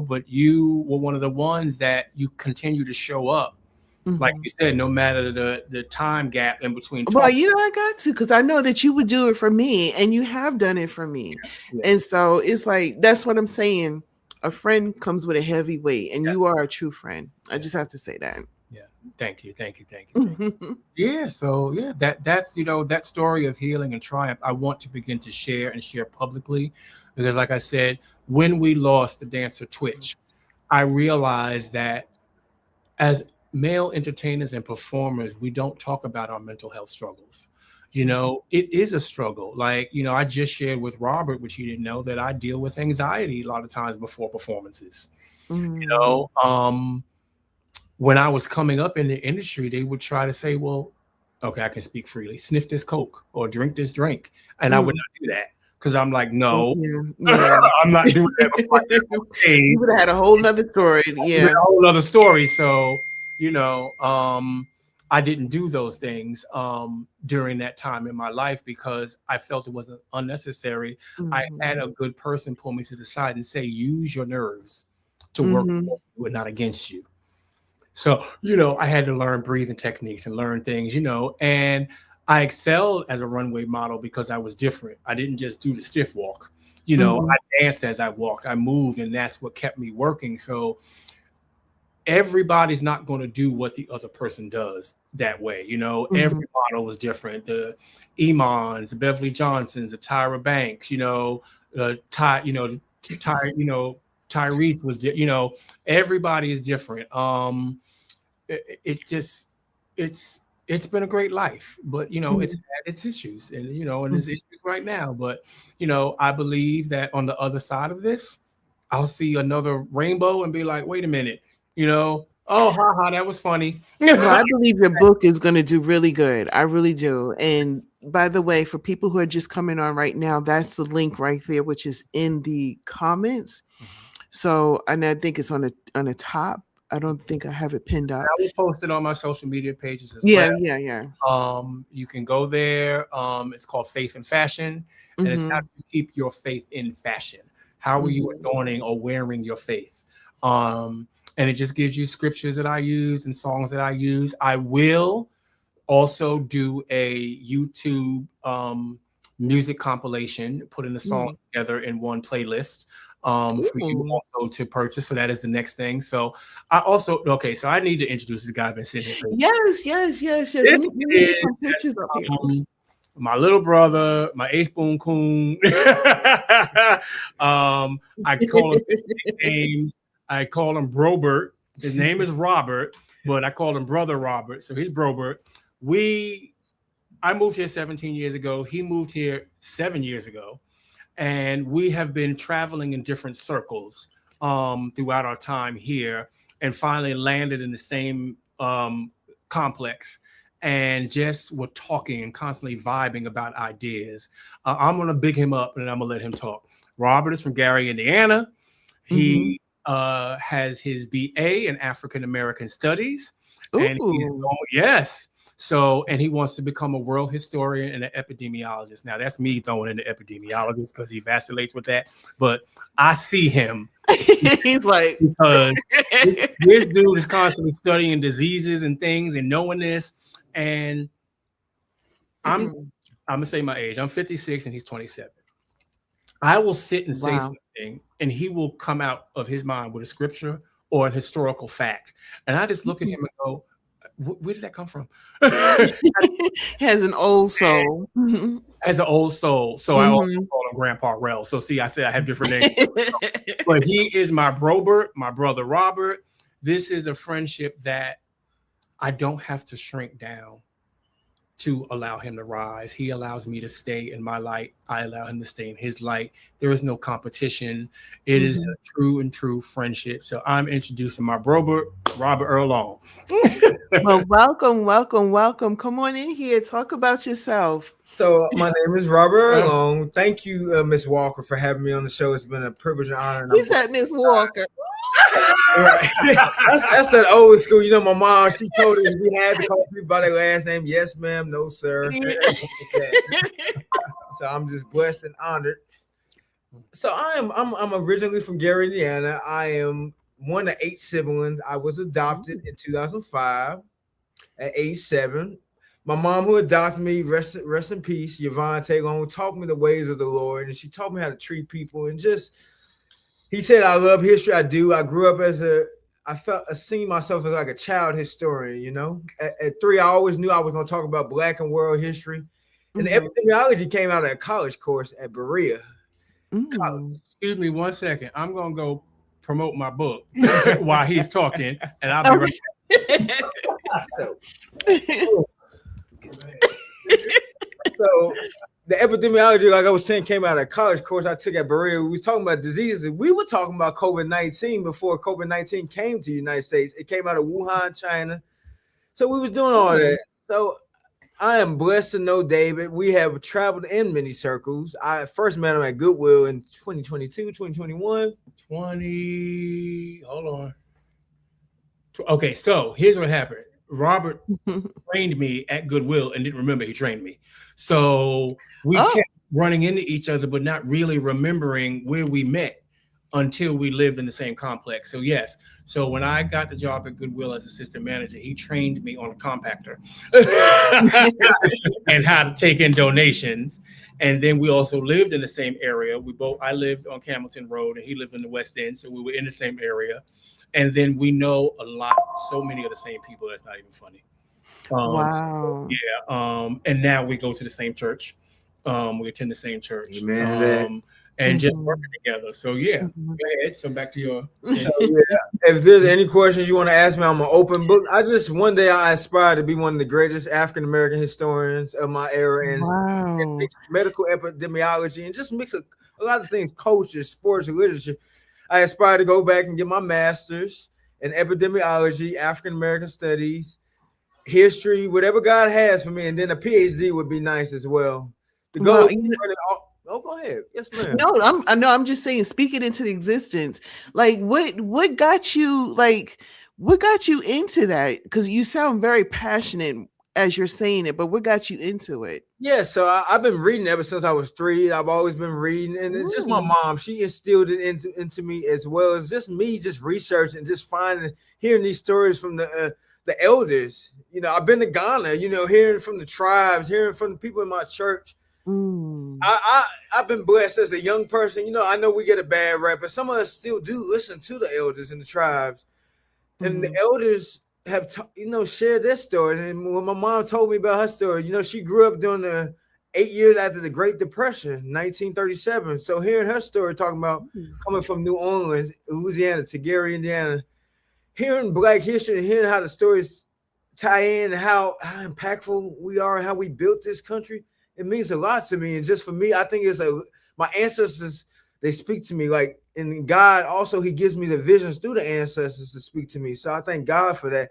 but you were one of the ones that you continue to show up. Like you said, no matter the time gap in between. Well, I got to, because I know that you would do it for me, and you have done it for me. Yeah. And so it's like, that's what I'm saying. A friend comes with a heavy weight, and you are a true friend. I just have to say that. Yeah. Thank you. Yeah. So that's, that story of healing and triumph, I want to begin to share publicly, because like I said, when we lost the dancer Twitch, I realized that as male entertainers and performers, we don't talk about our mental health struggles. It is a struggle. I just shared with Robert, which he didn't know, that I deal with anxiety a lot of times before performances. When I was coming up in the industry, they would try to say, well, okay, I can speak freely, sniff this Coke or drink this drink. And I would not do that, because I'm like, no, I'm not doing that. You would have had a whole nother story. Yeah. A whole other story. So, I didn't do those things during that time in my life, because I felt it was unnecessary. I had a good person pull me to the side and say, use your nerves to work for you and not against you. So, I had to learn breathing techniques and learn things, and I excelled as a runway model because I was different. I didn't just do the stiff walk. You know, I danced as I walked, I moved, and that's what kept me working. So everybody's not going to do what the other person does that way. You know, every model was different. The Imans, the Beverly Johnsons, the Tyra Banks, you know, Tyrese was, you know, everybody is different. It's been a great life, but you know, it's had its issues, and you know, and there's issues right now. But you know, I believe that on the other side of this, I'll see another rainbow and be like, wait a minute, you know, oh, haha, that was funny. No, I believe your book is going to do really good. I really do. And by the way, for people who are just coming on right now, that's the link right there, which is in the comments. So, and I think it's on the top. I don't think I have it pinned up. I will post it on my social media pages as well. Yeah. You can go there. It's called Faith in Fashion, and it's how you keep your faith in fashion. How are you adorning or wearing your faith? And it just gives you scriptures that I use and songs that I use. I will also do a YouTube music compilation, putting the songs together in one playlist. For you also to purchase. So that is the next thing. So I also, so I need to introduce this guy I've been sitting here. Yes. This is my little brother, my ace boom coon. I call him names. I call him Brobert. His name is Robert, but I call him Brother Robert. So he's Brobert. I moved here 17 years ago. He moved here 7 years ago. And we have been traveling in different circles throughout our time here, and finally landed in the same complex, and just were talking and constantly vibing about ideas. I'm going to big him up, and I'm going to let him talk. Robert is from Gary, Indiana. He has his BA in African American Studies. And he's So, and he wants to become a world historian and an epidemiologist. Now, that's me throwing in the epidemiologist because he vacillates with that. But I see him. He's like, because this dude is constantly studying diseases and things and knowing this. And I'm gonna say my age. I'm 56 and he's 27. I will sit and say something, and he will come out of his mind with a scripture or a historical fact. And I just look at him and go, where did that come from? Has an old soul. Has an old soul. So I also call him Grandpa Rel. So see, I said I have different names. But he is my Brobert, my brother Robert. This is a friendship that I don't have to shrink down to allow him to rise. He allows me to stay in my light. I allow him to stay in his light. There is no competition. It is a true friendship. So I'm introducing my Brobert, Robert Earl Long. Well, welcome. Come on in here. Talk about yourself. So my name is Robert Earl Long. Thank you, Miss Walker, for having me on the show. It's been a privilege and honor. He said Miss Walker. Right. That's that old school. You know, my mom, she told us we had to call people by their last name. Yes, ma'am. No, sir. So I'm just blessed and honored. So I'm originally from Gary, Indiana. I am one of 8 siblings. I was adopted in 2005 at age 7. My mom, who adopted me, rest in peace, Yvonne Taylor, taught me the ways of the Lord, and she taught me how to treat people. And just, he said, I love history. I do. I grew up I seen myself as like a child historian, you know. At 3, I always knew I was going to talk about Black and world history. And the epidemiology came out of a college course at Berea. Excuse me 1 second. I'm going to go promote my book while he's talking, and I'll be right back. So the epidemiology, like I was saying, came out of a college course I took at Berea. We was talking about diseases. We were talking about COVID-19 before COVID-19 came to the United States. It came out of Wuhan, China. So we was doing all that. So I am blessed to know David. We have traveled in many circles. I first met him at Goodwill in 2022, 2021. Hold on. Okay, so here's what happened. Robert trained me at Goodwill and didn't remember he trained me. So we kept running into each other, but not really remembering where we met. until we lived in the same complex. So yes. So when I got the job at Goodwill as assistant manager, he trained me on a compactor and how to take in donations. And then we also lived in the same area. I lived on Camilton Road and he lived in the West End. So we were in the same area. And then we know so many of the same people. That's not even funny. Wow. And now we go to the same church. We attend the same church. Amen. And just working together. So yeah, go ahead. So back to your. So, if there's any questions you want to ask me, I'm an open book. One day I aspire to be one of the greatest African American historians of my era, and mix medical epidemiology and just mix a lot of things, culture, sports, and literature. I aspire to go back and get my master's in epidemiology, African American studies, history, whatever God has for me, and then a PhD would be nice as well. The goal go ahead. Yes, ma'am. No, I'm just saying, speak it into existence. Like what got you into that? Because you sound very passionate as you're saying it, but what got you into it? Yeah, so I've been reading ever since I was 3. I've always been reading, and it's just my mom. She instilled it into me, as well as just me just researching, just hearing these stories from the elders. I've been to Ghana, hearing from the tribes, hearing from the people in my church. I've been blessed as a young person. I know we get a bad rap, but some of us still do listen to the elders and the tribes. And the elders have shared their stories. And when my mom told me about her story, she grew up during the 8 years after the Great Depression, 1937. So hearing her story, talking about coming from New Orleans, Louisiana to Gary, Indiana, hearing Black history and hearing how the stories tie in and how impactful we are and how we built this country, it means a lot to me. And just for me, I think my ancestors, they speak to me, like, and God also, he gives me the visions through the ancestors to speak to me. So I thank God for that.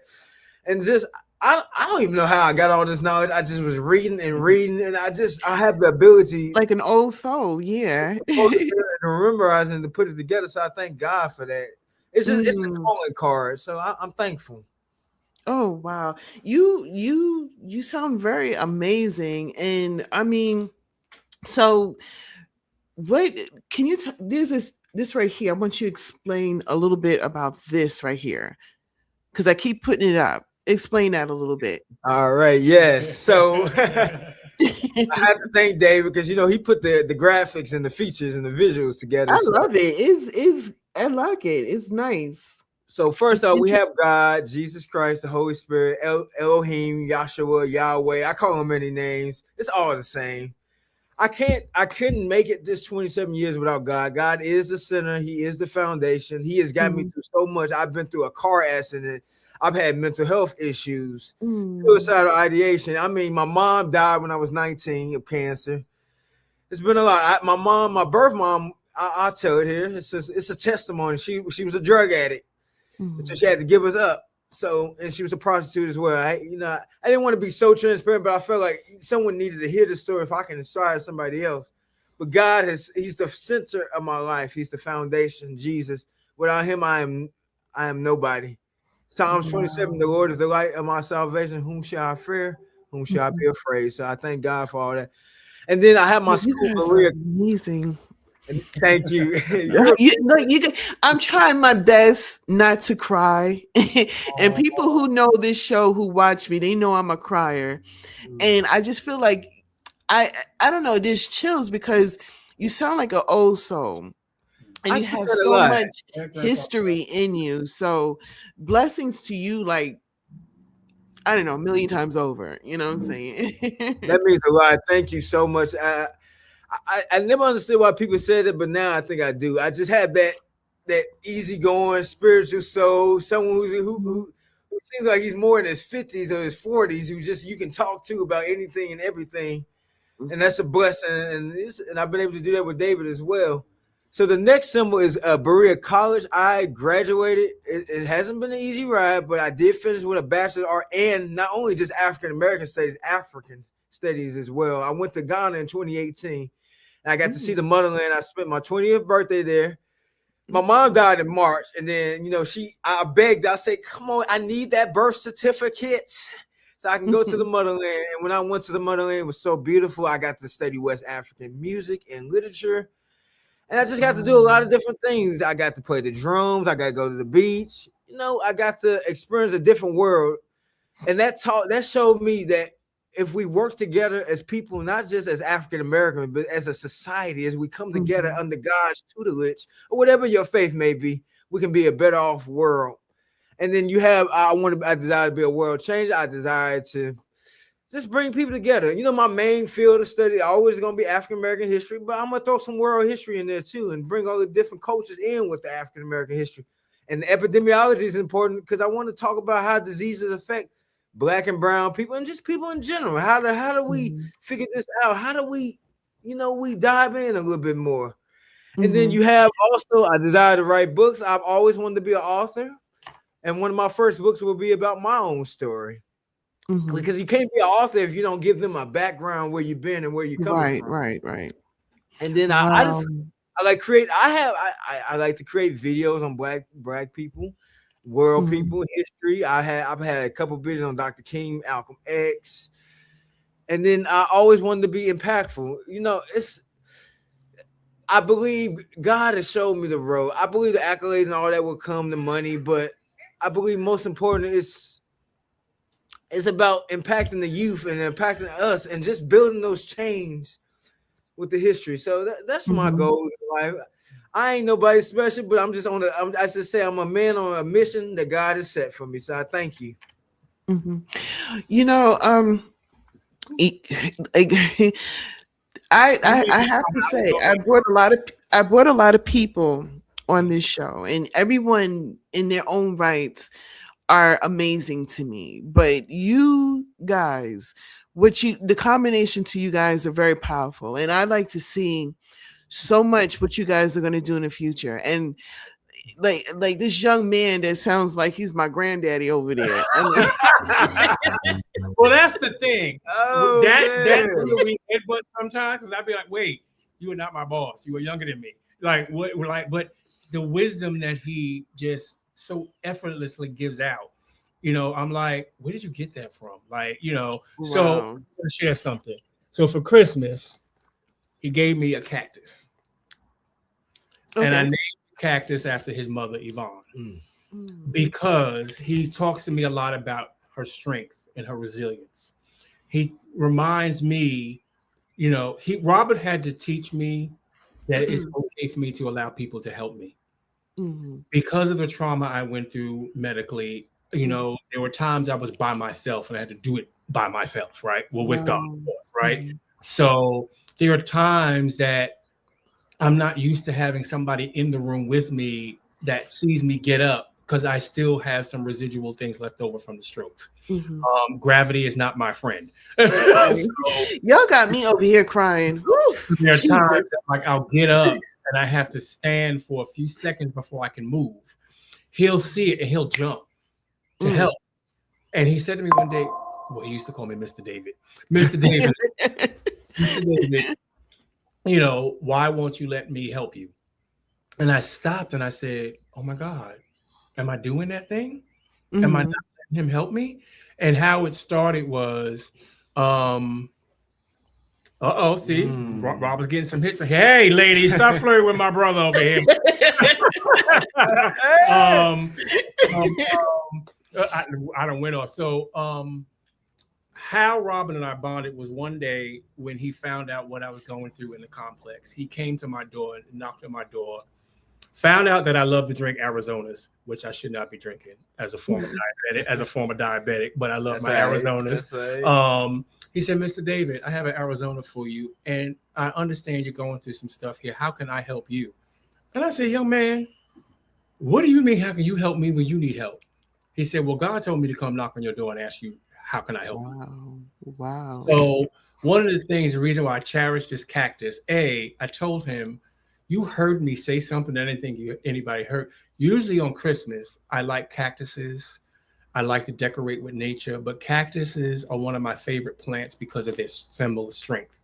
And just, I don't even know how I got all this knowledge. I just was reading, and I have the ability. Like an old soul. Yeah. To remember and to put it together. So I thank God for that. It's just, it's a calling card. So I'm thankful. Oh, wow. You sound very amazing. And I mean, so what can you there's this right here. I want you to explain a little bit about this right here, because I keep putting it up. Explain that a little bit. All right. Yes. So I have to thank David, because he put the graphics and the features and the visuals together. I love it. I like it. It's nice. So first off, we have God, Jesus Christ, the Holy Spirit, Elohim, Yahshua, Yahweh. I call them many names. It's all the same. I couldn't make it this 27 years without God. God is the center. He is the foundation. He has got me through so much. I've been through a car accident. I've had mental health issues, suicidal ideation. I mean, my mom died when I was 19 of cancer. It's been a lot. My birth mom, I'll tell it here. It's a testimony. She was a drug addict. So she had to give us up. So, and she was a prostitute as well. I didn't want to be so transparent, but I felt like someone needed to hear the story if I can inspire somebody else. But God he's the center of my life. He's the foundation, Jesus. Without him, I am nobody. Psalms 27, the Lord is the light of my salvation. Whom shall I fear? Whom shall I be afraid? So I thank God for all that. And then I have my school career. Amazing. Thank you. I'm trying my best not to cry. And people who know this show, who watch me, they know I'm a crier. And I just feel like I don't know, there's chills, because you sound like an old soul. And you have so much history in you. So blessings to you, like, I don't know, a million times over. You know what I'm saying? That means a lot. Thank you so much. I never understood why people said it, but now I think I do. I just have that easygoing spiritual soul, someone who seems like he's more in his 50s or his 40s, who just you can talk to about anything and everything, and that's a blessing. And I've been able to do that with David as well. So the next symbol is Berea College. I graduated. It hasn't been an easy ride, but I did finish with a Bachelor of Art, and not only just African American studies, African studies as well. I went to Ghana in 2018. I got to see the motherland. I spent my 20th birthday there. My mom died in March, and then I begged. I said, "Come on, I need that birth certificate so I can go to the motherland." And when I went to the motherland, it was so beautiful. I got to study West African music and literature, And I just got to do a lot of different things. I got to play the drums. I got to go to the beach. You know, I got to experience a different world. And that showed me that if we work together as people, not just as African Americans, but as a society, as we come together under God's tutelage, or whatever your faith may be, we can be a better off world. And then you have, I desire to be a world changer. I desire to just bring people together. You know, my main field of study always going to be African American history, but I'm going to throw some world history in there too and bring all the different cultures in with the African American history. And the epidemiology is important because I want to talk about how diseases affect Black and brown people and just people in general. How do we figure this out? How do we, we dive in a little bit more? And then you have also, I desire to write books. I've always wanted to be an author. And one of my first books will be about my own story. Because you can't be an author if you don't give them a background where you've been and where you're coming from. Right. And then I like create. I like to create videos on black people, world people, history. I've had a couple videos on Dr. King, Malcolm X, and then I always wanted to be impactful. I believe God has showed me the road. I believe the accolades and all that will come, the money, but I believe most important it's about impacting the youth and impacting us and just building those chains with the history. So that's my goal in life. I ain't nobody special, but I'm just I just say I'm a man on a mission that God has set for me. So I thank you. I have to say I brought a lot of people on this show, and everyone in their own rights are amazing to me. But you guys, the combination to you guys are very powerful, and I'd like to see so much what you guys are going to do in the future. And like this young man that sounds like he's my granddaddy over there. Well, that's the thing. That's where we headbutt sometimes, because I'd be like, wait, you are not my boss. You are younger than me. But the wisdom that he just so effortlessly gives out, I'm like, where did you get that from? Wow. So I'm gonna share something. So for Christmas, he gave me a cactus. Okay. And I named the cactus after his mother, Yvonne, because he talks to me a lot about her strength and her resilience. He reminds me, Robert had to teach me that it's okay for me to allow people to help me. Because of the trauma I went through medically, there were times I was by myself and I had to do it by myself, right? Well, with God, of course, right? So there are times that I'm not used to having somebody in the room with me that sees me get up, because I still have some residual things left over from the strokes. Gravity is not my friend. Y'all got me over here crying. There are times that, I'll get up and I have to stand for a few seconds before I can move. He'll see it and he'll jump to help. And he said to me one day, well, he used to call me Mr. David. Mr. David, Mr. David, why won't you let me help you? And I stopped and I said, oh my God, am I doing that thing? Am I not letting him help me? And how it started was, see, Rob was getting some hits. Hey, ladies, stop flirting with my brother over here. I don't went off. So how Robin and I bonded was one day when he found out what I was going through in the complex. He came to my door and knocked on my door, found out that I love to drink Arizonas, which I should not be drinking as a former diabetic, but I love my Arizonas. He said, Mr. David, I have an Arizona for you, and I understand you're going through some stuff here. How can I help you? And I said, young man, what do you mean, how can you help me when you need help? He said, well, God told me to come knock on your door and ask you, how can I help you? Wow. So one of the things, the reason why I cherish this cactus, I told him, you heard me say something that I didn't think anybody heard. Usually on Christmas, I like cactuses. I like to decorate with nature, but cactuses are one of my favorite plants because of their symbol of strength.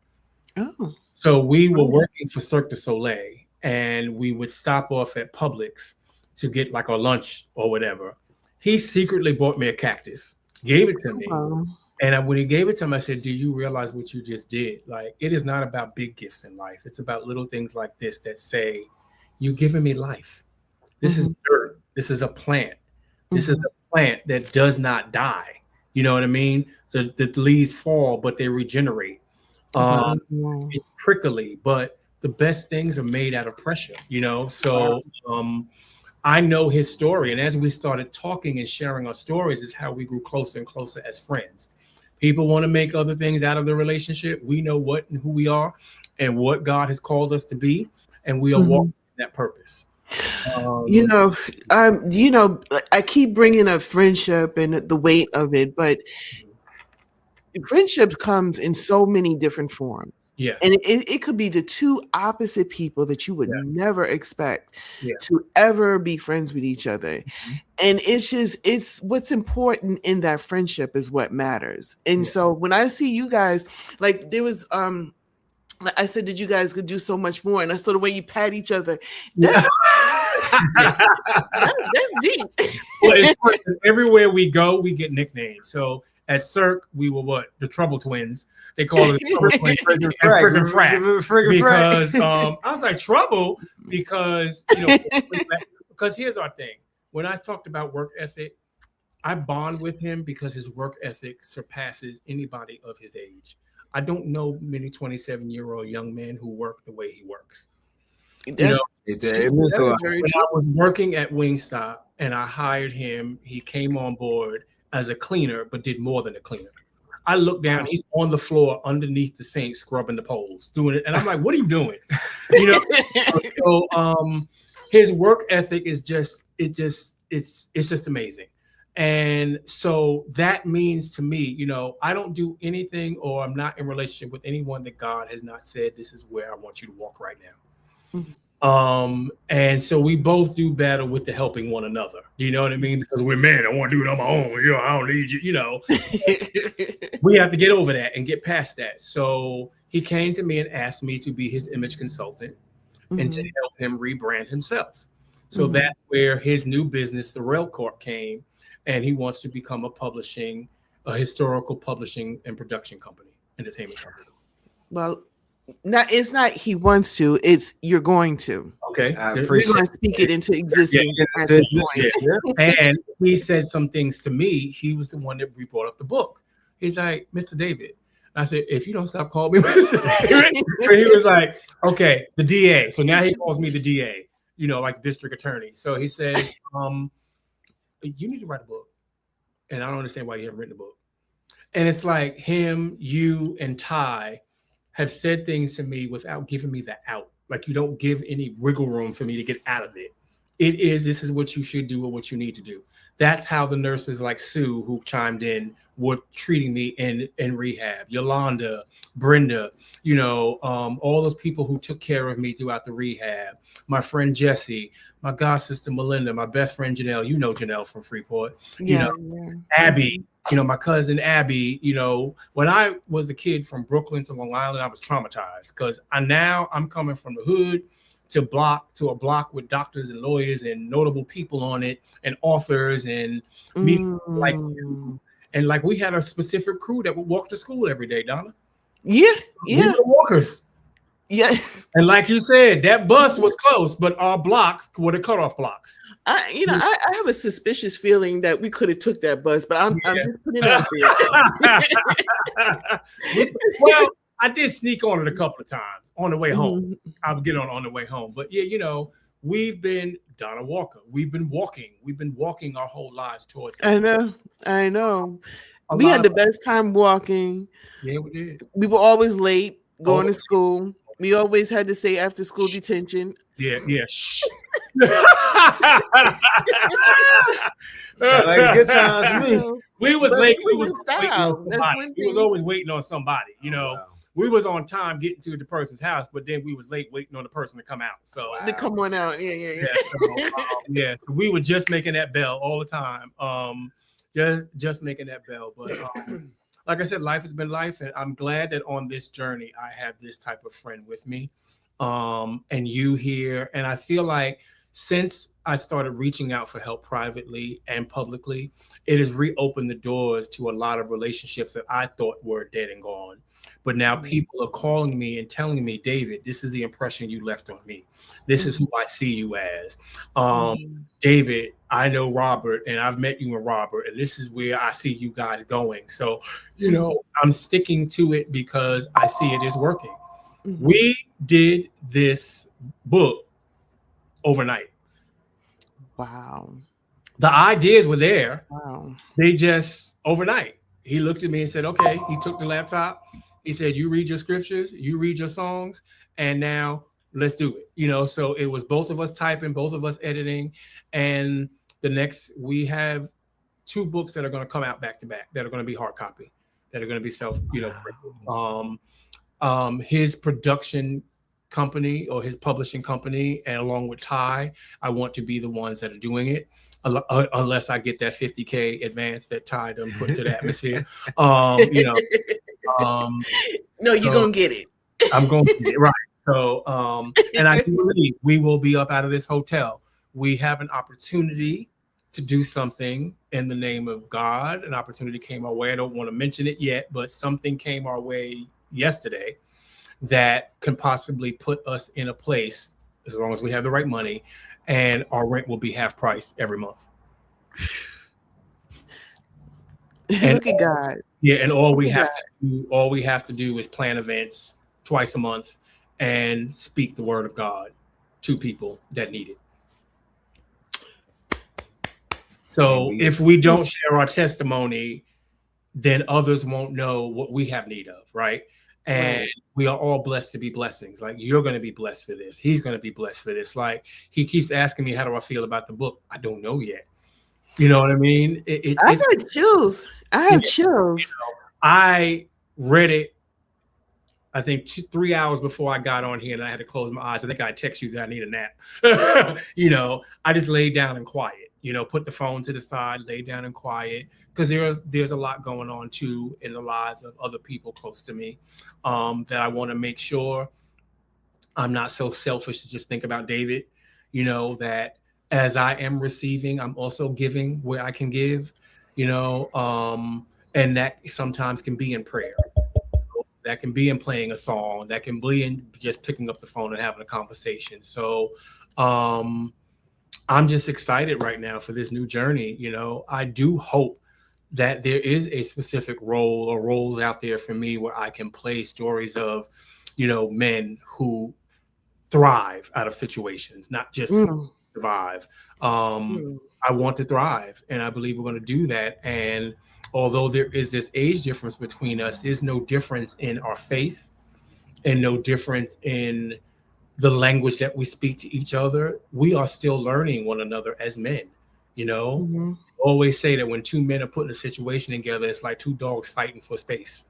So we were working for Cirque du Soleil, and we would stop off at Publix to get like a lunch or whatever. He secretly bought me a cactus, gave it to me, And when he gave it to him, I said, do you realize what you just did? Like, it is not about big gifts in life. It's about little things like this that say, you're giving me life. This is dirt. This is a plant. This is a plant that does not die. You know what I mean? The leaves fall, but they regenerate. It's prickly, but the best things are made out of pressure, you know? So I know his story. And as we started talking and sharing our stories is how we grew closer and closer as friends. People want to make other things out of the relationship. We know what and who we are and what God has called us to be. And we are walking in that purpose. You know, I keep bringing up friendship and the weight of it, but friendship comes in so many different forms. Yeah. And it could be the two opposite people that you would never expect to ever be friends with each other. And it's what's important in that friendship is what matters. And so when I see you guys, like there was, I said that you guys could do so much more. And I saw the way you pat each other. That's deep. Well, it's funny, 'cause everywhere we go, we get nicknames. So at Cirque, we were what? The Trouble Twins. They call it Trouble Twins and friggin' frat. Because I was like, trouble? Because, you know, because here's our thing. When I talked about work ethic, I bond with him because his work ethic surpasses anybody of his age. I don't know many 27-year-old young men who work the way he works. When I was working at Wingstop and I hired him, he came on board as a cleaner, but did more than a cleaner. I look down, he's on the floor underneath the sink, scrubbing the poles, doing it. And I'm like, what are you doing? You know, so his work ethic is it's just amazing. And so that means to me, you know, I don't do anything or I'm not in relationship with anyone that God has not said, this is where I want you to walk right now. And so we both do battle with the helping one another. Do you know what I mean? Because we're men, I want to do it on my own. You know, I don't need you, you know. We have to get over that and get past that. So he came to me and asked me to be his image consultant and to help him rebrand himself. So that's where his new business, the Rail Corp, came, and he wants to become a historical publishing and production company, entertainment company. Well, it's not he wants to, it's you're going to. Okay. We're going to speak it into existence at this point. And he said some things to me. He was the one that brought up the book. He's like, Mr. David. I said, if you don't stop calling me Mr. David. And he was like, okay, the DA. So now he calls me the DA, you know, like the district attorney. So he says, you need to write a book. And I don't understand why you haven't written a book. And it's like him, you, and Ty have said things to me without giving me the out. Like you don't give any wiggle room for me to get out of it. This is what you should do or what you need to do. That's how the nurses like Sue, who chimed in, were treating me in rehab. Yolanda, Brenda, you know, all those people who took care of me throughout the rehab. My friend Jesse, my god sister Melinda, my best friend Janelle. You know Janelle from Freeport. Abby. You know, my cousin Abby, you know, when I was a kid from Brooklyn to Long Island, I was traumatized because I'm coming from the hood to a block with doctors and lawyers and notable people on it and authors and like you. And like we had a specific crew that would walk to school every day, Donna. Yeah. We were walkers. Yeah. And like you said, that bus was close, but our blocks were the cutoff blocks. I have a suspicious feeling that we could have took that bus, but I'm just putting it out there. Well, I did sneak on it a couple of times on the way home. I would get on the way home. But yeah, you know, we've been Donna Walker. We've been walking our whole lives towards that. I know. We had the best time walking. Yeah, we did. We were always late going to school. We always had to say after school detention. Yeah. Like good times for me. We was late. We was waiting on somebody. We was always waiting on somebody. You know, we was on time getting to the person's house, but then we was late waiting on the person to come out. So to come on out. Yeah. So we were just making that bell all the time. Just making that bell. But like I said, life has been life, and I'm glad that on this journey I have this type of friend with me, and you here. And I feel like since I started reaching out for help privately and publicly, it has reopened the doors to a lot of relationships that I thought were dead and gone. But now people are calling me and telling me, David, this is the impression you left on me. This is who I see you as. David, I know Robert and I've met you and Robert, and this is where I see you guys going. So, you know, I'm sticking to it because I see it is working. We did this book overnight. Wow. The ideas were there. Wow. They just overnight. He looked at me and said, okay, he took the laptop. He said, you read your scriptures, you read your songs, and now let's do it. You know, so it was both of us typing, both of us editing. And we have 2 books that are going to come out back to back that are going to be hard copy, that are going to be self, you know, his production company or his publishing company, and along with Ty, I want to be the ones that are doing it, unless I get that $50K advance that Ty done put to the atmosphere. You know, no, you're gonna get it. I'm going to get it, right. So, and I do believe we will be up out of this hotel. We have an opportunity to do something in the name of God. An opportunity came our way. I don't want to mention it yet, but something came our way yesterday that can possibly put us in a place, as long as we have the right money, and our rent will be half price every month. And look at God. Yeah, and all we have to do is plan events twice a month and speak the word of God to people that need it. So if we don't share our testimony, then others won't know what we have need of, right? And we are all blessed to be blessings. Like, you're going to be blessed for this. He's going to be blessed for this. Like, he keeps asking me, how do I feel about the book? I don't know yet. You know what I mean? I have chills. I have chills. You know, I read it, I think 3 hours before I got on here, and I had to close my eyes. I think I text you that I need a nap. You know, I just laid down and quiet. You know, put the phone to the side, lay down and quiet, because there's a lot going on too in the lives of other people close to me, that I want to make sure I'm not so selfish to just think about David. You know, that as I am receiving, I'm also giving where I can give. You know, and that sometimes can be in prayer. That can be in playing a song. That can be in just picking up the phone and having a conversation. So, I'm just excited right now for this new journey. You know, I do hope that there is a specific role or roles out there for me where I can play stories of, you know, men who thrive out of situations, not just survive. I want to thrive, and I believe we're going to do that. And although there is this age difference between us, there's no difference in our faith and no difference in the language that we speak to each other. We are still learning one another as men. You know, always say that when 2 men are put in a situation together, it's like 2 dogs fighting for space.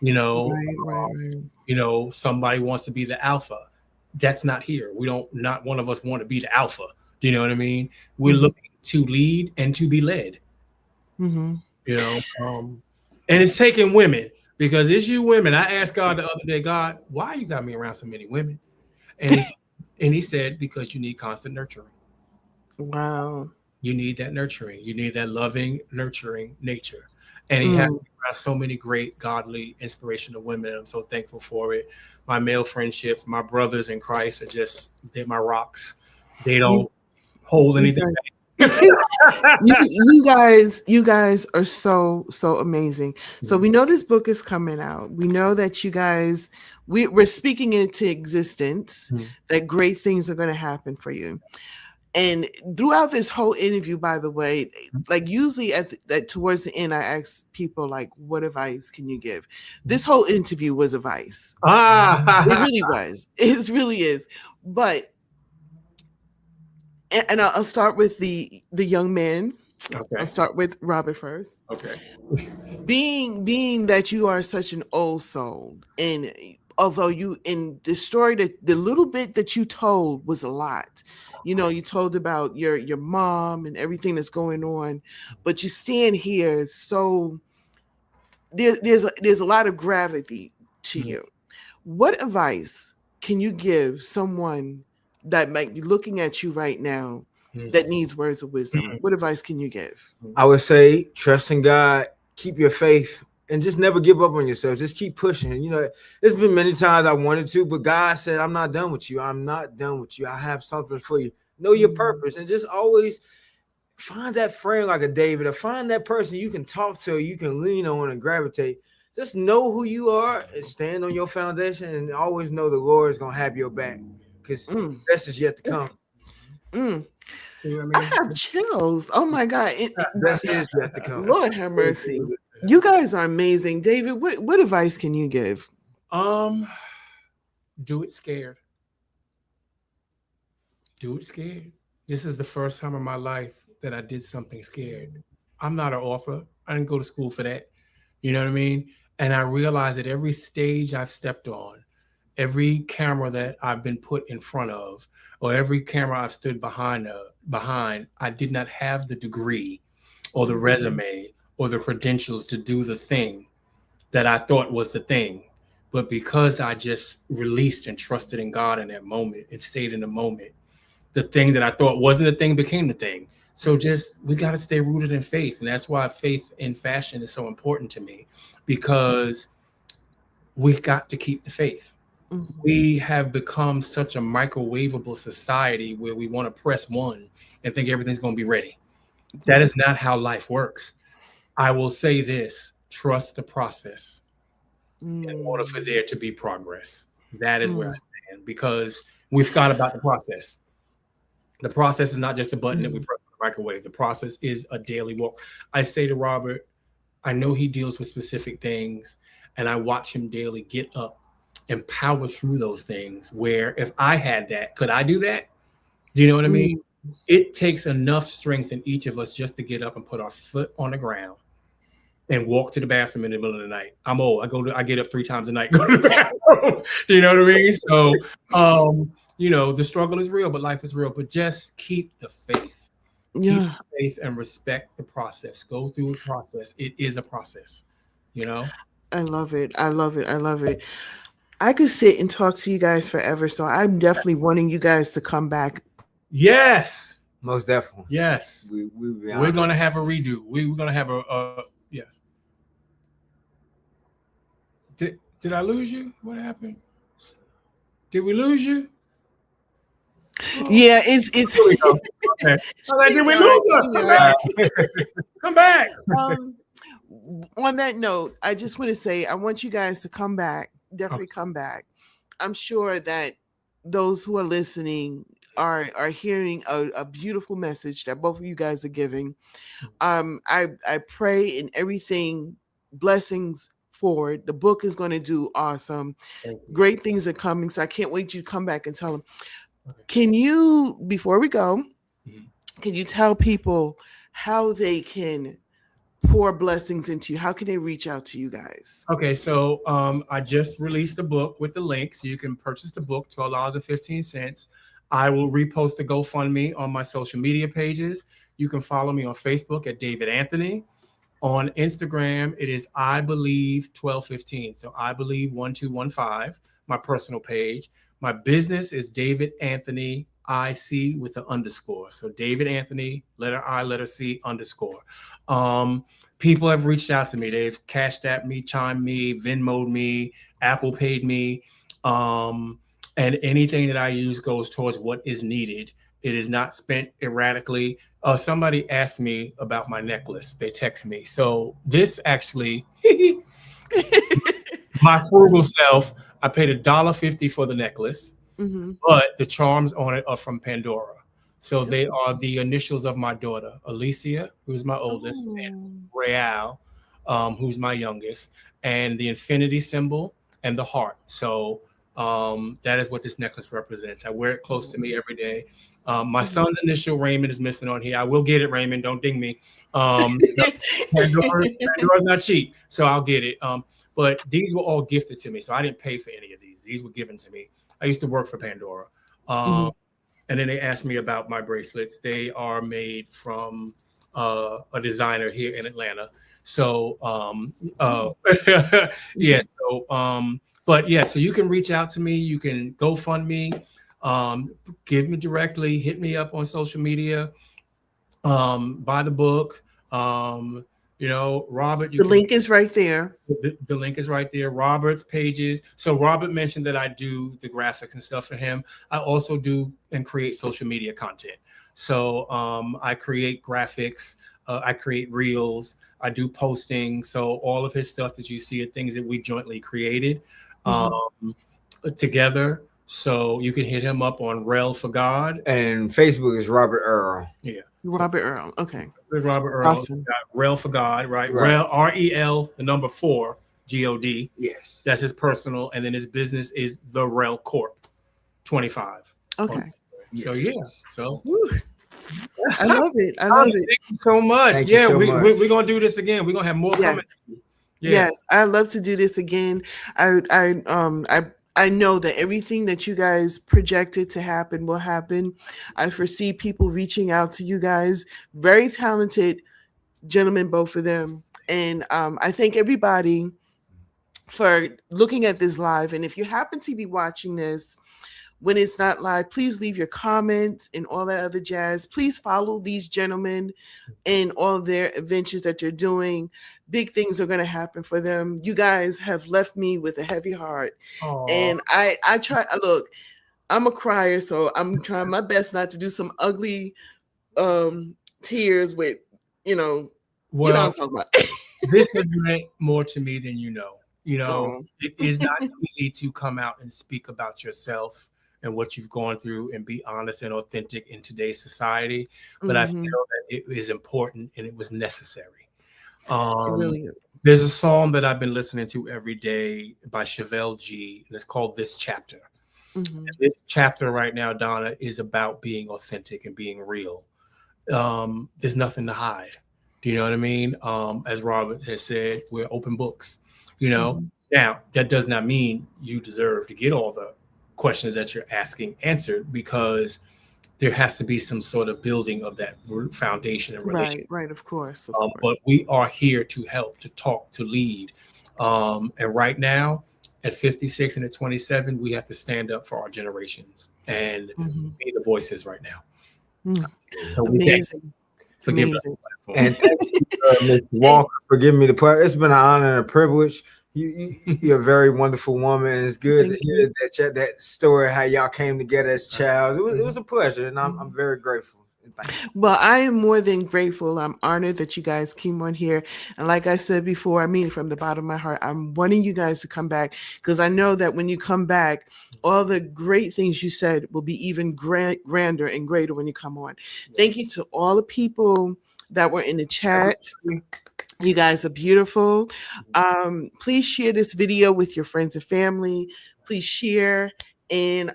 You know, right. You know, somebody wants to be the alpha. That's not here. Not one of us want to be the alpha. Do you know what I mean? We're looking to lead and to be led. You know, and it's taking women, because it's you women. I asked God the other day, God, why you got me around so many women? And he said, because you need constant nurturing. Wow. You need that nurturing. You need that loving, nurturing nature. And he has so many great, godly, inspirational women. I'm so thankful for it. My male friendships, my brothers in Christ they're my rocks. They don't hold anything back. you guys are so amazing. So we know this book is coming out. We know that you guys, we're speaking into existence, that great things are going to happen for you. And throughout this whole interview, by the way, like usually towards the end, I ask people like, what advice can you give? This whole interview was advice. It really was. It really is. But and I'll start with the young man. Okay. I'll start with Robert first. Okay. Being that you are such an old soul, and although you, in the story, that the little bit that you told was a lot. You know, you told about your mom and everything that's going on, but you stand here, so there's a lot of gravity to you. What advice can you give someone that might be looking at you right now Mhm. that needs words of wisdom, what advice can you give? I would say trust in God, keep your faith, and just never give up on yourself. Just keep pushing. You know, there's been many times I wanted to, but God said, I'm not done with you. I'm not done with you. I have something for you. Know your purpose, and just always find that friend like a David, or find that person you can talk to, you can lean on and gravitate. Just know who you are and stand on your foundation, and always know the Lord is gonna have your back, because Mm, best is yet to come. mm. See what I I mean? have chills. Oh my God. Best is yet to come. Lord have mercy. You guys are amazing. David, what advice can you give? Do it scared. Do it scared. This is the first time in my life that I did something scared. I'm not an author. I didn't go to school for that. You know what I mean? And I realized that every stage I've stepped on, every camera that I've been put in front of, or every camera I've stood behind, I did not have the degree or the resume or the credentials to do the thing that I thought was the thing. But because I just released and trusted in God in that moment and stayed in the moment, the thing that I thought wasn't a thing became the thing. So just we got to stay rooted in faith. And that's why faith in fashion is so important to me, because we got to keep the faith. We have become such a microwavable society where we want to press one and think everything's going to be ready. That is not how life works. I will say this: trust the process in order for there to be progress. That is where I stand, because we forgot about the process. The process is not just a button that we press on the microwave. The process is a daily walk. I say to Robert, I know he deals with specific things, and I watch him daily get up and power through those things, where if I had that, could I do that? Do you know what I mean? It takes enough strength in each of us just to get up and put our foot on the ground and walk to the bathroom in the middle of the night. I'm old. I get up 3 times a night, go to the bathroom. Do you know what I mean? So, you know, the struggle is real, but life is real. But just keep the faith. Keep the faith and respect the process. Go through the process. It is a process, you know? I love it. I love it. I love it. I could sit and talk to you guys forever. So I'm definitely wanting you guys to come back. Yes. Most definitely. Yes. We're going to have a redo. We're going to have a yes. Did I lose you? What happened? Did we lose you? Oh. Yeah, it's Here we go. Okay. Did we lose her? Come back. Come back. On that note, I just want to say I want you guys to come back. Definitely come back. I'm sure that those who are listening are hearing a beautiful message that both of you guys are giving. I pray in everything blessings forward. The book is going to do awesome. Great things are coming. So I can't wait you to come back and tell them. Okay. Can you, before we go, can you tell people how they can pour blessings into you? How can they reach out to you guys? Okay, so I just released the book with the link, so you can purchase the book, $12.15. I will repost the GoFundMe on my social media pages. You can follow me on Facebook at David Anthony. On Instagram, it is I Believe 1215. So I Believe 1215, my personal page. My business is David Anthony IC with the underscore. So David Anthony, letter I, letter C, underscore. People have reached out to me. They've cashed at me, chimed me, Venmo'd me, Apple paid me. And anything that I use goes towards what is needed. It is not spent erratically. Somebody asked me about my necklace. They text me. So this actually, my frugal self, I paid $1.50 for the necklace, but the charms on it are from Pandora. So they are the initials of my daughter, Alicia, who's my oldest, and Real, who's my youngest, and the infinity symbol and the heart. So that is what this necklace represents. I wear it close to me every day. My son's initial, Raymond, is missing on here. I will get it, Raymond. Don't ding me. Pandora's not cheap, so I'll get it. But these were all gifted to me, so I didn't pay for any of these. These were given to me. I used to work for Pandora. And then they asked me about my bracelets. They are made from a designer here in Atlanta. So, yeah. So, but yeah, so you can reach out to me. You can GoFundMe. Give me directly, hit me up on social media, buy the book. Robert, The link is right there. The link is right there. Robert's pages. So Robert mentioned that I do the graphics and stuff for him. I also do and create social media content. So I create graphics. I create reels. I do posting. So all of his stuff that you see are things that we jointly created together. So you can hit him up on Rel for God. And Facebook is Robert Earl. Yeah. Robert Earl. Okay. Robert Earl. Awesome. Rel for God, right? Rel, REL, the number 4, GOD. Yes. That's his personal. And then his business is the Rel Corp 25. Okay. So yeah. So Woo. I love it. I love it. Thank you so much. Thank you so much. We're gonna do this again. We're gonna have more coming. Yeah. Yes, I love to do this again. I know that everything that you guys projected to happen will happen. I foresee people reaching out to you guys. Very talented gentlemen, both of them. And I thank everybody for looking at this live. And if you happen to be watching this when it's not live, please leave your comments and all that other jazz. Please follow these gentlemen in all their adventures that they're doing. Big things are going to happen for them. You guys have left me with a heavy heart. Aww. And I try, look, I'm a crier, so I'm trying my best not to do some ugly tears with, you know what I'm talking about. This has meant more to me than you know. It is not easy to come out and speak about yourself and what you've gone through and be honest and authentic in today's society. But I feel that it is important and it was necessary. It really is. There's a song that I've been listening to every day by Chevelle G, and it's called This Chapter. This chapter right now, Donna, is about being authentic and being real. There's nothing to hide. Do you know what I mean? As Robert has said, we're open books. Now, that does not mean you deserve to get all the questions that you're asking answered, because there has to be some sort of building of that foundation and relationship. Right, of course. But we are here to help, to talk, to lead. And right now, at 56 and at 27, we have to stand up for our generations and be the voices right now. So we amazing. Forgive us. And thank you, Ms. Walker, for giving me the pleasure. It's been an honor and a privilege. You're a very wonderful woman, and it's good to hear that story, how y'all came together as child. It was a pleasure, and I'm very grateful. Well, I am more than grateful. I'm honored that you guys came on here. And like I said before, I mean, from the bottom of my heart, I'm wanting you guys to come back, because I know that when you come back, all the great things you said will be even grander and greater when you come on. Thank you to all the people that were in the chat. You guys are beautiful. Please share this video with your friends and family. Please share. And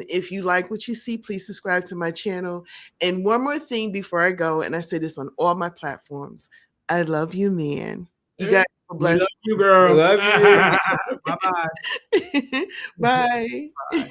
if you like what you see, please subscribe to my channel. And one more thing before I go, and I say this on all my platforms, I love you, man. You guys are blessed. Love you, girl. Love you. Bye-bye. Bye. Bye.